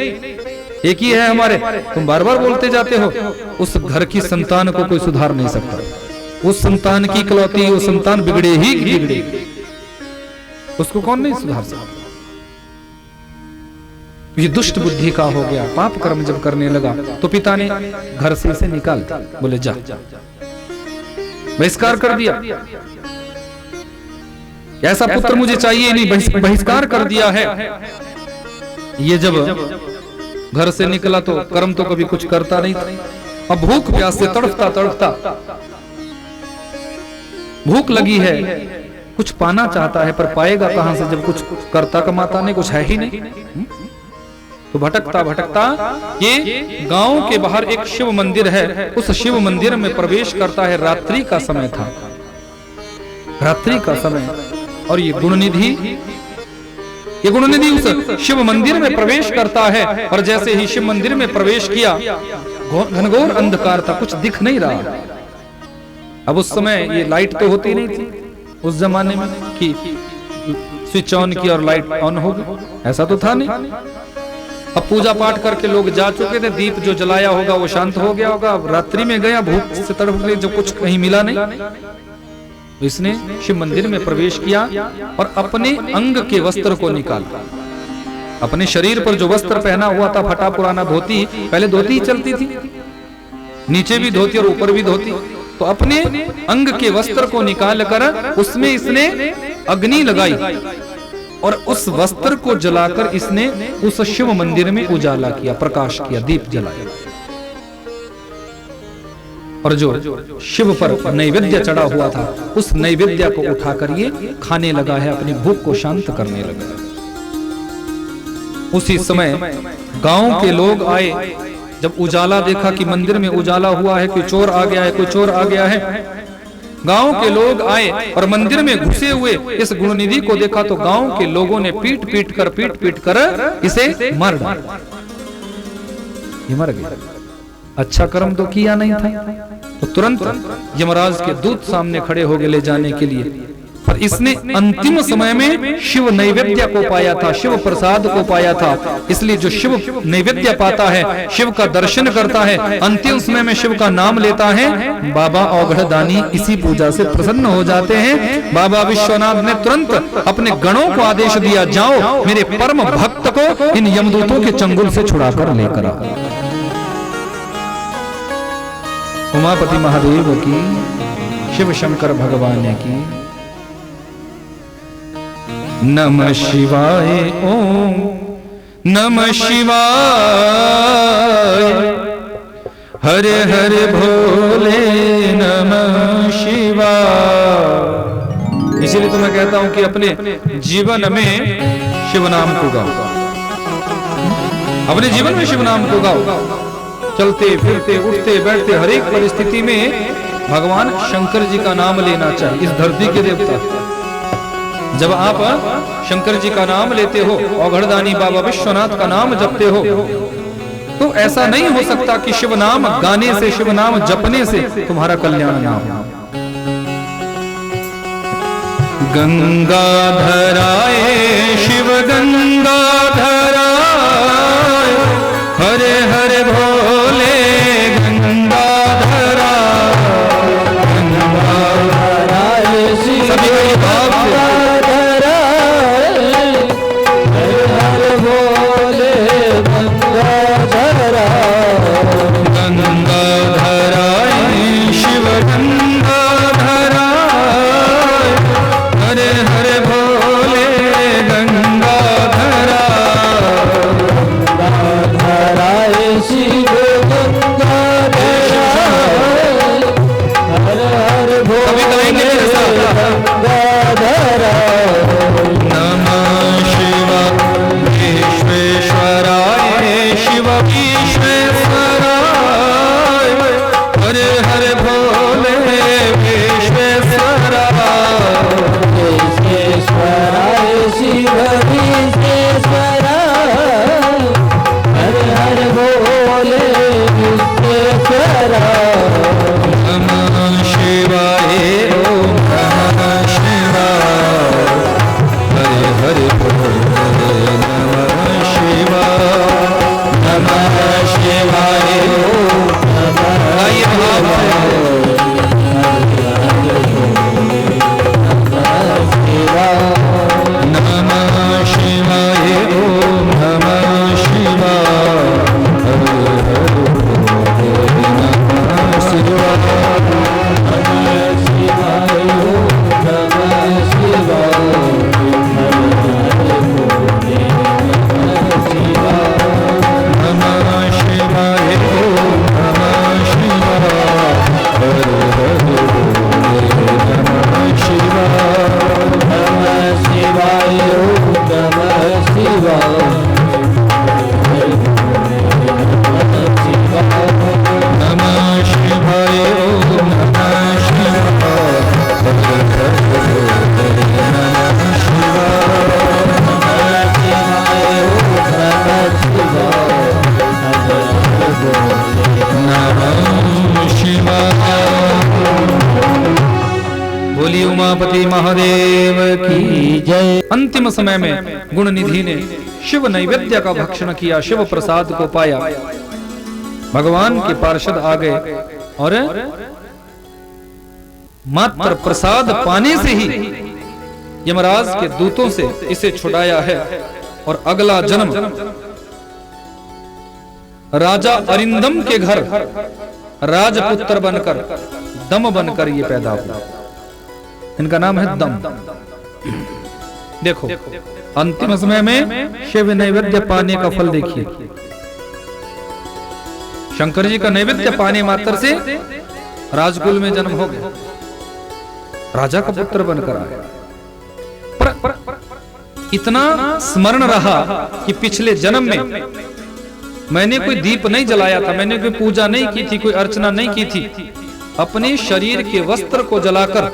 एक ही है हमारे, तुम बार बार बोलते जाते हो, उस घर की संतान को कोई सुधार नहीं सकता। उस संतान की इकलौती, वो संतान बिगड़े ही बिगड़े, उसको कौन नहीं सुधार सकता। ये दुष्ट बुद्धि का हो गया। पाप कर्म जब करने लगा तो पिता ने घर से इसे निकाल, बोले जा, बहिष्कार कर दिया, ऐसा पुत्र मुझे चाहिए नहीं, बहिष्कार कर दिया है। ये जब घर से निकला तो कर्म तो कभी कुछ करता नहीं था, अब भूख प्यास से तड़फता तड़फता, भूख लगी है, कुछ पाना चाहता है, पर पाएगा कहां से जब कुछ करता कमाता नहीं, कुछ है ही नहीं। तो भटकता भटकता ये गांव के बाहर एक शिव मंदिर है, उस शिव मंदिर में प्रवेश करता है। रात्रि का समय था, रात्रि का समय, और ये गुणनिधि उस शिव मंदिर में प्रवेश करता है। और जैसे ही शिव मंदिर में प्रवेश किया, घनघोर अंधकार था, कुछ दिख नहीं रहा। अब उस समय ये लाइट तो होती नहीं थी उस जमाने में कि स्विच ऑन किया और लाइट ऑन हो गई, ऐसा तो था नहीं। अब पूजा पाठ करके लोग जा चुके थे, दीप जो जलाया होगा वो शांत हो गया होगा। अब रात्रि में गया, भूख से तड़प गए, जो कुछ कहीं मिला नहीं। इसने शिव मंदिर में प्रवेश किया और अपने अंग के वस्त्र को निकाला। अपने शरीर पर जो वस्त्र पहना हुआ था, फटा पुराना धोती, पहले धोती ही चलती थी, नीचे भी धोती और ऊपर भी धोती, तो अपने अंग के वस्त्र को निकाल कर उसमें इसने अग्नि लगाई और उस वस्त्र को जलाकर इसने उस शिव मंदिर में उजाला किया, प्रकाश किया, दीप जलाया। और जो शिव पर नैवेद्य चढ़ा हुआ था, उस नैवेद्य को उठाकर ये खाने लगा है, अपनी भूख को शांत करने लगा। उसी समय गांव के लोग आए, जब उजाला देखा कि मंदिर में उजाला हुआ है, कोई चोर आ गया है, कोई चोर आ गया है, गांव के लोग आए और मंदिर में घुसे हुए इस गुणनिधि को देखा तो गांव के लोगों ने पीट पीट कर इसे मार डाला। ये मर गया। अच्छा कर्म तो किया नहीं था, तो तुरंत यमराज के दूत सामने खड़े हो गए ले जाने के लिए। पर इसने अंतिम समय में शिव नैवेद्य को पाया था, शिव प्रसाद को पाया था। इसलिए जो शिव नैवेद्य पाता है, शिव का दर्शन करता है, अंतिम समय में शिव का नाम लेता है, बाबा औघड़दानी इसी पूजा से प्रसन्न हो जाते हैं। बाबा विश्वनाथ ने तुरंत अपने गणों को आदेश दिया, जाओ मेरे परम भक्त को इन यमदूतों के चंगुल से छुड़ाकर लेकर आओ। उमापति महादेव की, शिव शंकर भगवान की। नमः शिवाय ओम नमः शिवाय, हरे हरे भोले नमः शिवाय। इसीलिए तो मैं कहता हूं कि अपने जीवन में शिव नाम को गाओ, अपने जीवन में शिव नाम को गाओ। चलते फिरते उठते बैठते हर एक परिस्थिति में भगवान शंकर जी का नाम लेना चाहिए, इस धरती के देवता। जब आप शंकर जी का नाम लेते हो, औघड़दानी बाबा विश्वनाथ का नाम जपते हो, तो ऐसा नहीं हो सकता कि शिव नाम गाने से, शिव नाम जपने से तुम्हारा कल्याण ना हो। गंगाधराए शिव गंगाधराए, हरे हरे भोले गंगाधरा, उमापति महादेव की जय। अंतिम समय में गुण निधि ने शिव नैवेद्य का भक्षण किया, शिव प्रसाद को पाया। भगवान के पार्षद आ गए और मात्र प्रसाद पाने से ही यमराज के दूतों से इसे छुड़ाया है और अगला जन्म राजा अरिंदम के घर राजपुत्र बनकर, दम बनकर ये पैदा हुआ। इनका नाम है दम। देखो अंतिम समय में शिव नैवेद्य पाने का फल देखिए। शंकर जी का नैवेद्य पाने मात्र से राजकुल में जन्म हो गया, राजा का पुत्र बनकर आया। पर इतना स्मरण रहा कि पिछले जन्म में मैंने कोई दीप नहीं जलाया था, मैंने कोई पूजा नहीं की थी, कोई अर्चना नहीं की थी। अपने शरीर के वस्त्र को जलाकर,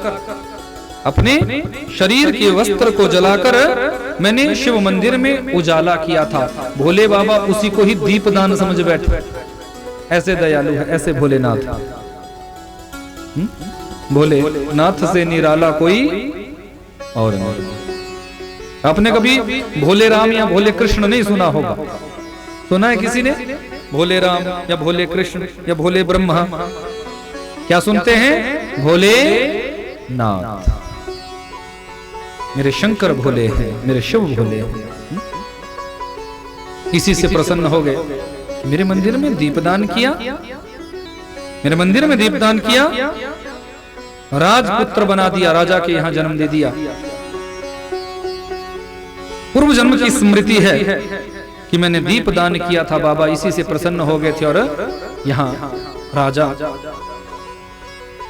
अपने शरीर के वस्त्र को जलाकर मैंने शिव मंदिर में उजाला किया था। भोले बाबा उसी को ही दीप दान समझ बैठे। ऐसे दयालु है, ऐसे भोलेनाथ। भोलेनाथ से निराला कोई और नहीं। आपने कभी भोले राम या भोले कृष्ण नहीं सुना होगा? सुना है किसी ने? भोले राम या भोले कृष्ण या भोले ब्रह्मा? क्या सुनते हैं? भोले नाथ। मेरे शंकर भोले हैं, मेरे शिव भोले हैं। इसी से प्रसन्न हो गए। मेरे मंदिर में दीपदान किया, मेरे मंदिर में दीपदान किया, राजपुत्र बना दिया, राजा के यहां जन्म दे दिया। पूर्व जन्म की स्मृति है कि मैंने दीप दान किया था बाबा, इसी से प्रसन्न हो गए थे और यहाँ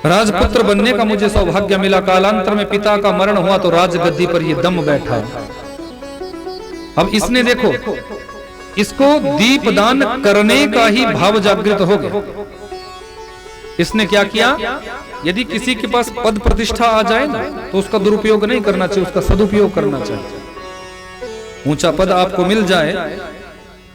राजपुत्र बनने का मुझे सौभाग्य मिला। कालांतर में पिता का मरण हुआ तो राजगद्दी पर ये दम बैठा। अब इसने देखो, इसको दीप दान करने का ही भाव जागृत हो गया। इसने क्या किया? यदि किसी के पास पद प्रतिष्ठा आ जाए ना तो उसका दुरुपयोग नहीं करना चाहिए, उसका सदुपयोग करना चाहिए। ऊंचा पद आपको मिल जाए,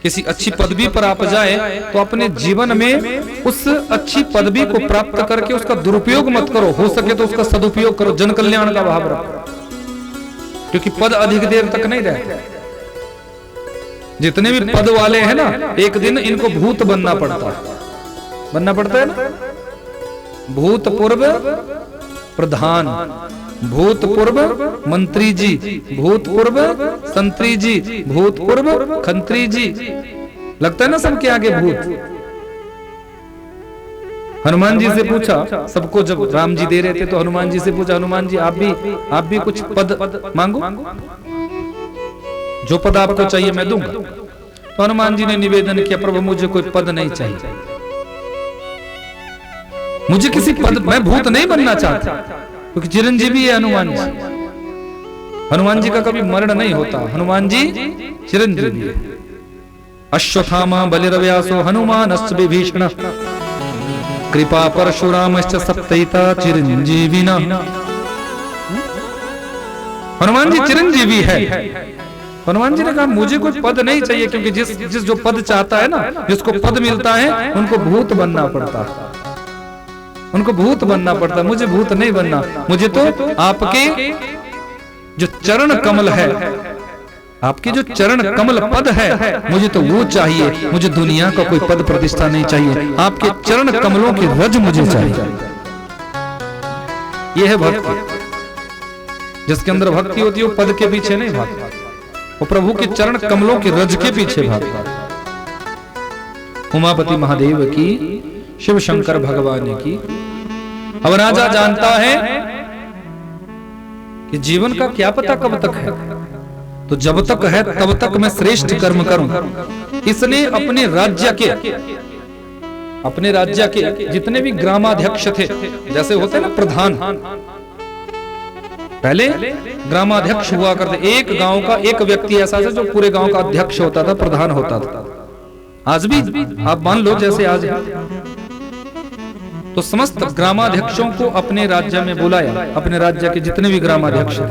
किसी अच्छी पदवी पर आप जाए तो अपने जीवन में उस अच्छी पदवी को प्राप्त करके उसका दुरुपयोग मत करो, हो सके तो उसका सदुपयोग करो, जन कल्याण का भाव रखो। क्योंकि पद अधिक देर तक नहीं रहते। जितने भी पद वाले हैं ना, एक दिन इनको भूत बनना पड़ता है ना। भूतपूर्व प्रधान, भूतपूर्व मंत्री जी, भूतपूर्व संतरी जी, भूतपूर्व खंत्री जी। लगता है ना सबके आगे भूत। हनुमान जी से पूछा, सबको जब राम जी दे रहे थे तो हनुमान जी से पूछा, हनुमान जी आप भी कुछ पद मांगो, जो पद आपको चाहिए मैं दूंगा। तो हनुमान जी ने निवेदन किया, प्रभु मुझे कोई पद नहीं चाहिए, मुझे किसी पद, मैं भूत नहीं बनना चाहता, क्योंकि चिरंजीवी है हनुमान जी। हनुमान जी का कभी मरण नहीं होता, हनुमान जी चिरंजीवी है। अश्वत्थामा बलिर्व्यासो हनुमानश्च विभीषण कृपा परशुरामश्च सप्तैता चिरंजीविना। हनुमान जी चिरंजीवी है। हनुमान जी ने कहा मुझे कोई पद नहीं चाहिए, क्योंकि जिस जो पद चाहता है ना, जिसको पद मिलता है उनको भूत बनना पड़ता है, उनको भूत बनना पड़ता। मुझे भूत नहीं बनना, मुझे तो आपके जो चरण कमल है, आपके जो चरण कमल पद है, मुझे तो वो चाहिए। मुझे दुनिया का कोई पद प्रतिष्ठा नहीं चाहिए, आपके चरण कमलों की रज मुझे चाहिए। यह है भक्ति। जिसके अंदर भक्ति होती है वो पद के पीछे नहीं भागता, वो प्रभु के चरण कमलों की रज के पीछे भागता। उमापति महादेव की, शिव शंकर भगवान की। अब राजा जानता है कि जीवन का क्या पता कब तक है, तो जब तक है तब तक मैं श्रेष्ठ कर्म करूं। इसने अपने राज्य के जितने भी ग्रामाध्यक्ष थे, जैसे होते ना प्रधान, पहले ग्रामाध्यक्ष हुआ करते। एक गांव का एक व्यक्ति ऐसा था जो पूरे गांव का अध्यक्ष होता था, प्रधान होता था। आज भी आप मान लो जैसे आज है, तो समस्त ग्रामाध्यक्षों को अपने राज्य में बुलाया, अपने राज्य के जितने भी ग्रामाध्यक्ष थे,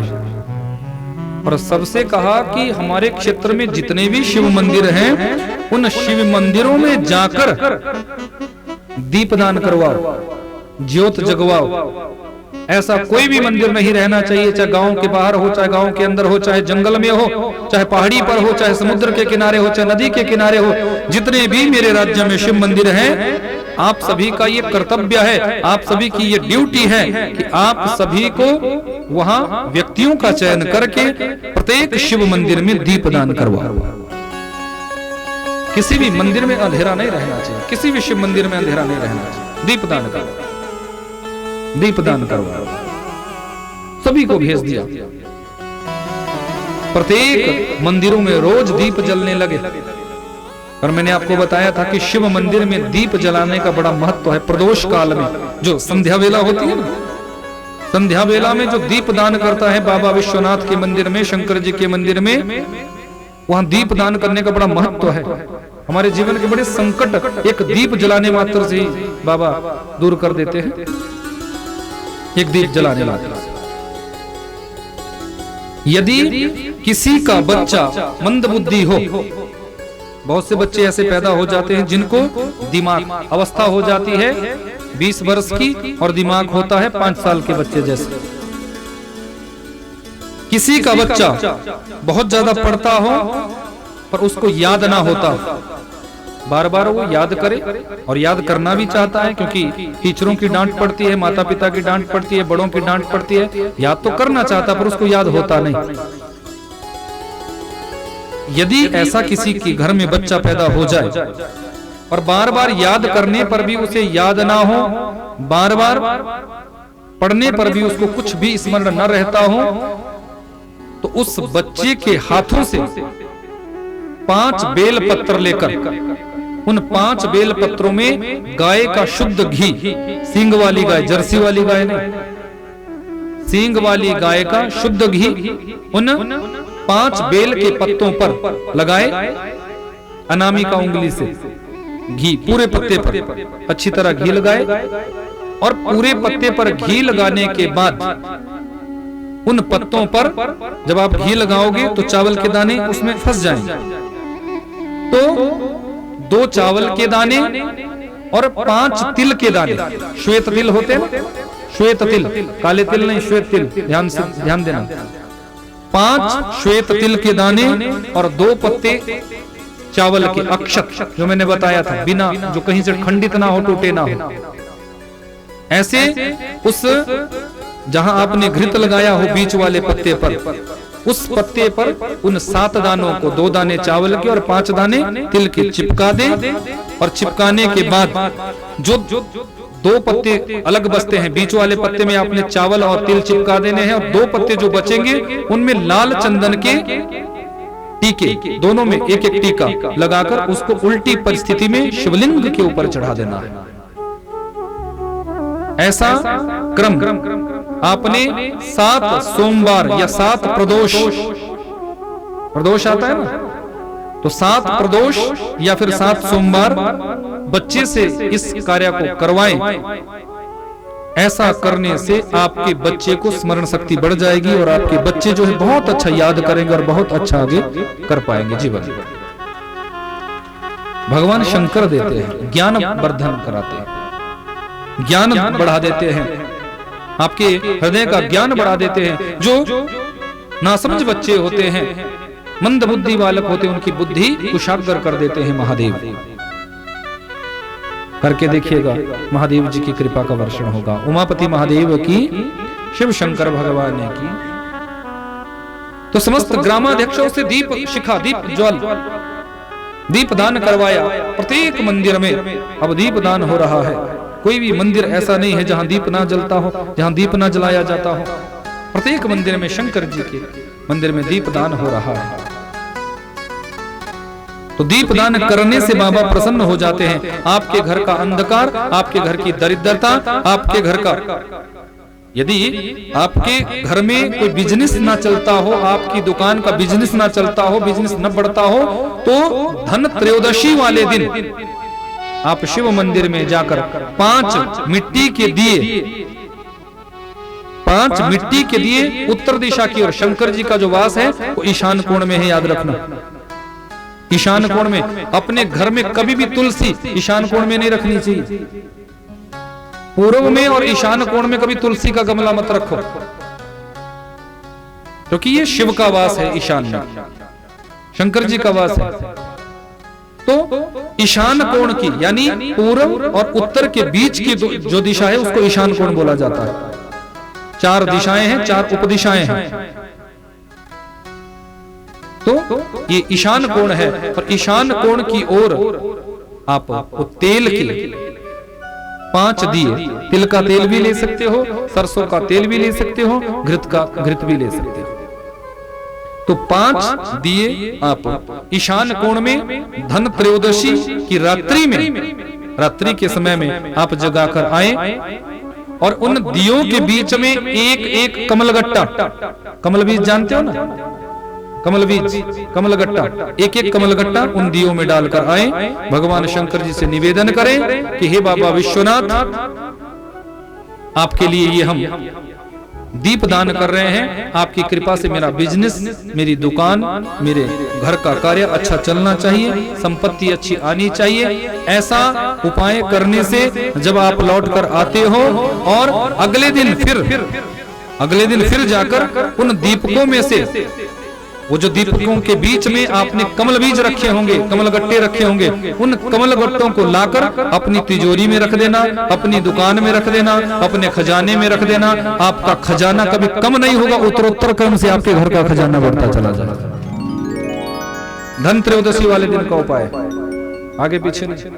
और सबसे कहा कि हमारे क्षेत्र में जितने भी शिव मंदिर हैं, उन शिव मंदिरों में जाकर दीपदान करवाओ, ज्योत जगवाओ। ऐसा कोई भी मंदिर नहीं रहना चाहिए, चाहे गांव के बाहर हो, चाहे गांव के अंदर हो, चाहे जंगल में हो, चाहे पहाड़ी पर हो, चाहे समुद्र के किनारे हो, चाहे नदी के किनारे हो। जितने भी मेरे राज्य में शिव मंदिर हैं, आप सभी का ये कर्तव्य है, आप सभी की ये ड्यूटी है कि आप सभी को वहां व्यक्तियों का चयन करके प्रत्येक शिव मंदिर में दीपदान करवाओ। किसी भी मंदिर में अंधेरा नहीं रहना चाहिए, किसी भी शिव मंदिर में अंधेरा नहीं रहना चाहिए। दीपदान करो, दीपदान करवाओ। सभी को भेज दिया, प्रत्येक मंदिरों में रोज दीप जलने लगे। और मैंने आपको बताया था कि शिव मंदिर में दीप जलाने का बड़ा महत्व है। प्रदोष काल में जो संध्या वेला होती है ना, संध्या वेला में जो दीप दान करता है बाबा विश्वनाथ के मंदिर में, शंकर जी के मंदिर में, वहां दीप दान करने का बड़ा महत्व है। हमारे जीवन के बड़े संकट एक दीप जलाने मात्र से ही बाबा दूर कर देते हैं। एक दीप जलाने मात्र से। यदि किसी का बच्चा मंदबुद्धि हो, बहुत से बच्चे ऐसे पैदा हो जाते हैं जिनको दिमाग अवस्था हो जाती है 20 वर्ष की और दिमाग होता है 5 साल के बच्चे जैसे। किसी का बच्चा बहुत ज्यादा पढ़ता हो पर उसको याद ना होता, बार बार वो याद करे और याद करना भी चाहता है, क्योंकि टीचरों की डांट पड़ती है, माता पिता की डांट पड़ती है, बड़ों की डांट पड़ती है, याद तो करना चाहता पर उसको याद होता नहीं। यदि ऐसा किसी के घर में बच्चा पैदा हो जाए और बार बार याद करने पर भी उसे याद ना हो, बार बार पढ़ने पर भी उसको कुछ भी स्मरण न रहता हो, तो उस बच्चे के हाथों से 5 बेल पत्र लेकर, उन 5 बेल पत्रों में गाय का शुद्ध घी, सींग वाली गाय, जर्सी वाली गाय नहीं, सींग वाली गाय का शुद्ध घी उन 5 बेल के पत्तों पर लगाए, अनामिका उंगली से घी पूरे पत्ते पर अच्छी तरह घी लगाए, और पूरे पत्ते पर घी लगाने के बाद उन पत्तों पर जब आप घी लगाओगे तो चावल के दाने उसमें फंस जाएंगे। तो 2 चावल के दाने और 5 तिल के दाने, श्वेत तिल होते हैं, श्वेत तिल, काले तिल नहीं, श्वेत तिल, ध्यान देना। 5 श्वेत तिल के दाने और 2 पत्ते चावल के अक्षत, जो मैंने बताया था, बिना जो कहीं से खंडित ना हो, टूटे ना हो, ऐसे उस जहां आपने घृत लगाया हो बीच वाले पत्ते पर, उस पत्ते पर उन 7 दानों को, 2 दाने चावल के और 5 दाने तिल के चिपका दे, और चिपकाने के बाद जो 2 पत्ते अलग बचते हैं, बीच वाले पत्ते में आपने चावल और तिल चिपका देने हैं, और 2 पत्ते जो बचेंगे उनमें लाल चंदन के टीके, दोनों में एक एक टीका लगाकर उसको उल्टी परिस्थिति में शिवलिंग के ऊपर चढ़ा देना है। ऐसा क्रम आपने 7 सोमवार या 7 प्रदोष, प्रदोष आता है ना, तो 7 प्रदोष या फिर 7 सोमवार बच्चे से इस कार्य को करवाएं। ऐसा करने से आपके बच्चे को स्मरण शक्ति बढ़ जाएगी और आपके बच्चे जो है बहुत अच्छा याद करेंगे और बहुत अच्छा आगे कर पाएंगे जीवन। भगवान शंकर देते हैं, ज्ञान वर्धन कराते हैं, ज्ञान बढ़ा देते हैं, आपके हृदय का ज्ञान बढ़ा देते हैं। जो नासमझ बच्चे होते हैं, मंद बुद्धि बालक होते हैं, उनकी बुद्धि कुशाग्र कर देते हैं महादेव। करके देखिएगा, महादेव जी की कृपा का वर्षण होगा। उमापति महादेव की, शिव शंकर भगवान की। तो समस्त ग्रामाध्यक्षों से दीप शिखा, दीप ज्वल, दीप दान करवाया। प्रत्येक मंदिर में अब दीप दान हो रहा है। कोई भी मंदिर ऐसा नहीं है जहां दीप ना जलता हो, जहां दीप ना जलाया जाता हो। प्रत्येक मंदिर में, शंकर जी के मंदिर में दीप दान हो रहा है। तो दीप दान करने से बाबा प्रसन्न हो जाते हैं। आपके घर का अंधकार, आपके घर की दरिद्रता, आपके घर का, यदि आपके घर में कोई बिजनेस ना चलता हो, आपकी दुकान का बिजनेस ना चलता हो, बिजनेस न बढ़ता हो, तो धन त्रयोदशी वाले दिन आप शिव मंदिर में जाकर 5 मिट्टी के दिए, 5 मिट्टी के दिए उत्तर दिशा की ओर, शंकर जी का जो वास है वो ईशान कोण में है, याद रखना। ईशान कोण में। अपने घर में कभी भी तुलसी ईशान कोण में नहीं रखनी चाहिए। पूर्व में और ईशान कोण में कभी तुलसी का गमला मत रखो, क्योंकि ये शिव का वास है, ईशान में शंकर जी का वास है। तो ईशान कोण की यानी पूर्व और उत्तर के बीच की जो दिशा है उसको ईशान कोण बोला जाता है। 4 दिशाएं हैं, 4 उपदिशाएं हैं, तो ये ईशान कोण है। और ईशान कोण की ओर आप तेल के 5 दिए, तिल का तेल भी ले सकते हो, सरसों का तेल भी ले सकते हो, घृत भी ले सकते हो। तो 5 दिए आप ईशान कोण में धन त्रयोदशी की रात्रि के समय में आप जगाकर आए और उन दियों के बीच में एक कमलगट्टा, कमल बीज जानते हो ना, कमल बीज, कमलगट्टा, एक कमलगट्टा उन दियों में डालकर आए। भगवान शंकर जी से निवेदन करें कि हे बाबा विश्वनाथ, आपके लिए ये हम दीप दान कर रहे हैं। आपकी कृपा से मेरा बिजनेस, मेरी दुकान, मेरे घर का कार्य अच्छा चलना चाहिए, संपत्ति अच्छी आनी चाहिए। ऐसा उपाय करने से जब आप लौट कर आते हो और अगले दिन फिर जाकर उन दीपकों में से, वो जो दीपकों के बीच में आपने कमल बीज रखे होंगे, कमलगट्टे रखे होंगे, उन कमलगट्टों को लाकर अपनी तिजोरी में रख देना, अपनी दुकान में रख देना, अपने खजाने में रख देना। आपका खजाना कभी कम नहीं होगा, उत्तरोत्तर क्रम से आपके घर का खजाना बढ़ता चला जाएगा। धन त्रयोदशी वाले दिन का उपाय, आगे पीछे नहीं,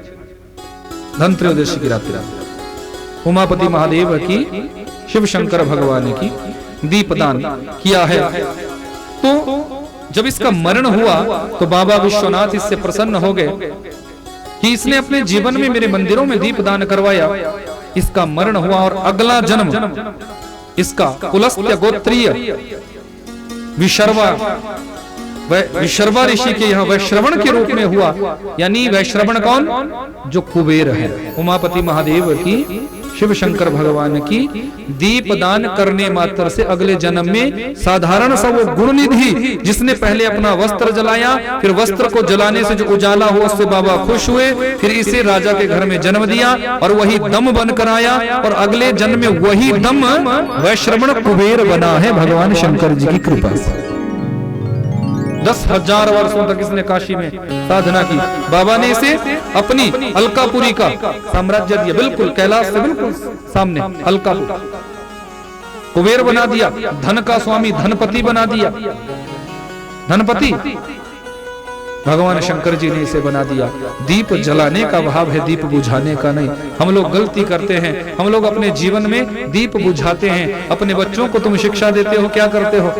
धन त्रयोदशी की रात्रि उमापति महादेव की, शिव शंकर भगवान की दीपदान किया है। तो जब इसका मरण हुआ तो बाबा विश्वनाथ इससे प्रसन्न हो गए कि इसने अपने जीवन में मेरे मंदिरों में दीपदान करवाया। इसका मरण हुआ और अगला जन्म इसका पुलस्त्य गोत्रीय विशर्वा ऋषि के यहाँ वैश्रवण के रूप में हुआ। यानी वैश्रवण कौन? जो कुबेर है। उमापति महादेव की, शिव शंकर भगवान की दीपदान करने मात्र से अगले जन्म में साधारण सा वो गुणनिधि, जिसने पहले अपना वस्त्र जलाया, फिर वस्त्र को जलाने से जो उजाला हुआ उससे बाबा खुश हुए, फिर इसे राजा के घर में जन्म दिया और वही दम बनकर आया और अगले जन्म में वही दम वैश्रवण कुबेर बना है भगवान शंकर जी की कृपा से। 10,000 वर्षों तक इसने काशी में साधना की। बाबा ने इसे अपनी अलकापुरी का साम्राज्य दिया, बिल्कुल कैलाश से बिल्कुल सामने अलकापुर, कुबेर बना दिया, धन का स्वामी, धनपति बना दिया। धनपति भगवान शंकर जी ने इसे बना दिया। दीप जलाने का भाव है, दीप बुझाने का नहीं। हम लोग गलती करते हैं, हम लोग अपने जीवन में दीप बुझाते हैं। अपने बच्चों को तुम शिक्षा देते हो, क्या करते हो?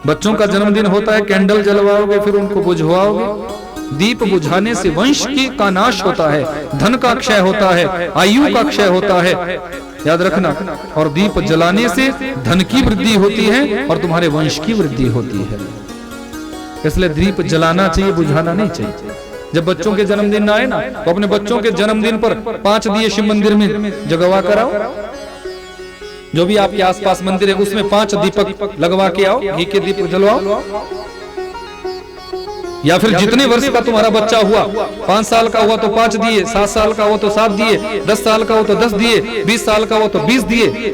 बच्चों का जन्मदिन होता है, कैंडल जलवाओगे, फिर उनको बुझवाओगे। दीप बुझाने से वंश का नाश होता है, धन का क्षय होता है, आयु का क्षय होता है, याद रखना। और दीप जलाने से धन की वृद्धि होती है और तुम्हारे वंश की वृद्धि होती है। इसलिए दीप जलाना चाहिए, बुझाना नहीं चाहिए। जब बच्चों के जन्मदिन आए ना, तो अपने बच्चों के जन्मदिन पर 5 दिए शिव मंदिर में जगवा कराओ। जो भी आपके आसपास मंदिर है उसमें 5 दीपक लगवा के आओ, घी के दीप जलवाओ। या फिर जितने वर्ष का तुम्हारा बच्चा हुआ, 5 साल का हुआ तो 5 दिए, 7 साल का हुआ तो 7 दिए, 10 साल का हुआ तो 10 दिए, 20 साल का हुआ तो 20 दिए,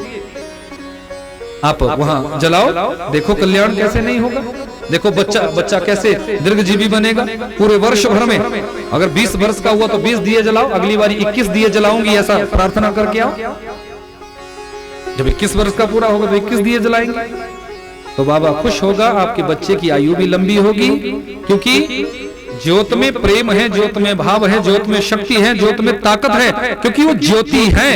आप वहां जलाओ। देखो कल्याण कैसे नहीं होगा। देखो बच्चा कैसे दीर्घजीवी बनेगा पूरे वर्ष भर में। अगर 20 वर्ष का हुआ तो 20 दिए जलाओ, अगली बार 21 दिए जलाऊंगी, ऐसा प्रार्थना करके आओ। जब 21 वर्ष का पूरा होगा तो 21 दिए जलाएंगे, तो बाबा खुश होगा, आपके बच्चे की आयु भी लंबी होगी। क्योंकि ज्योत में प्रेम है, ज्योत में भाव है, ज्योत में शक्ति है, ज्योत में ताकत है, क्योंकि वो ज्योति है।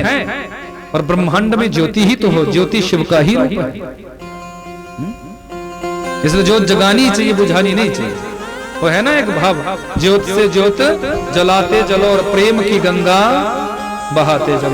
और ब्रह्मांड में ज्योति ही तो हो, ज्योति शिव का ही रूप है। इसलिए ज्योत जगानी चाहिए, बुझानी नहीं चाहिए। वो है ना एक भाव, ज्योत से ज्योत जलाते चलो और प्रेम की गंगा बहाते चलो।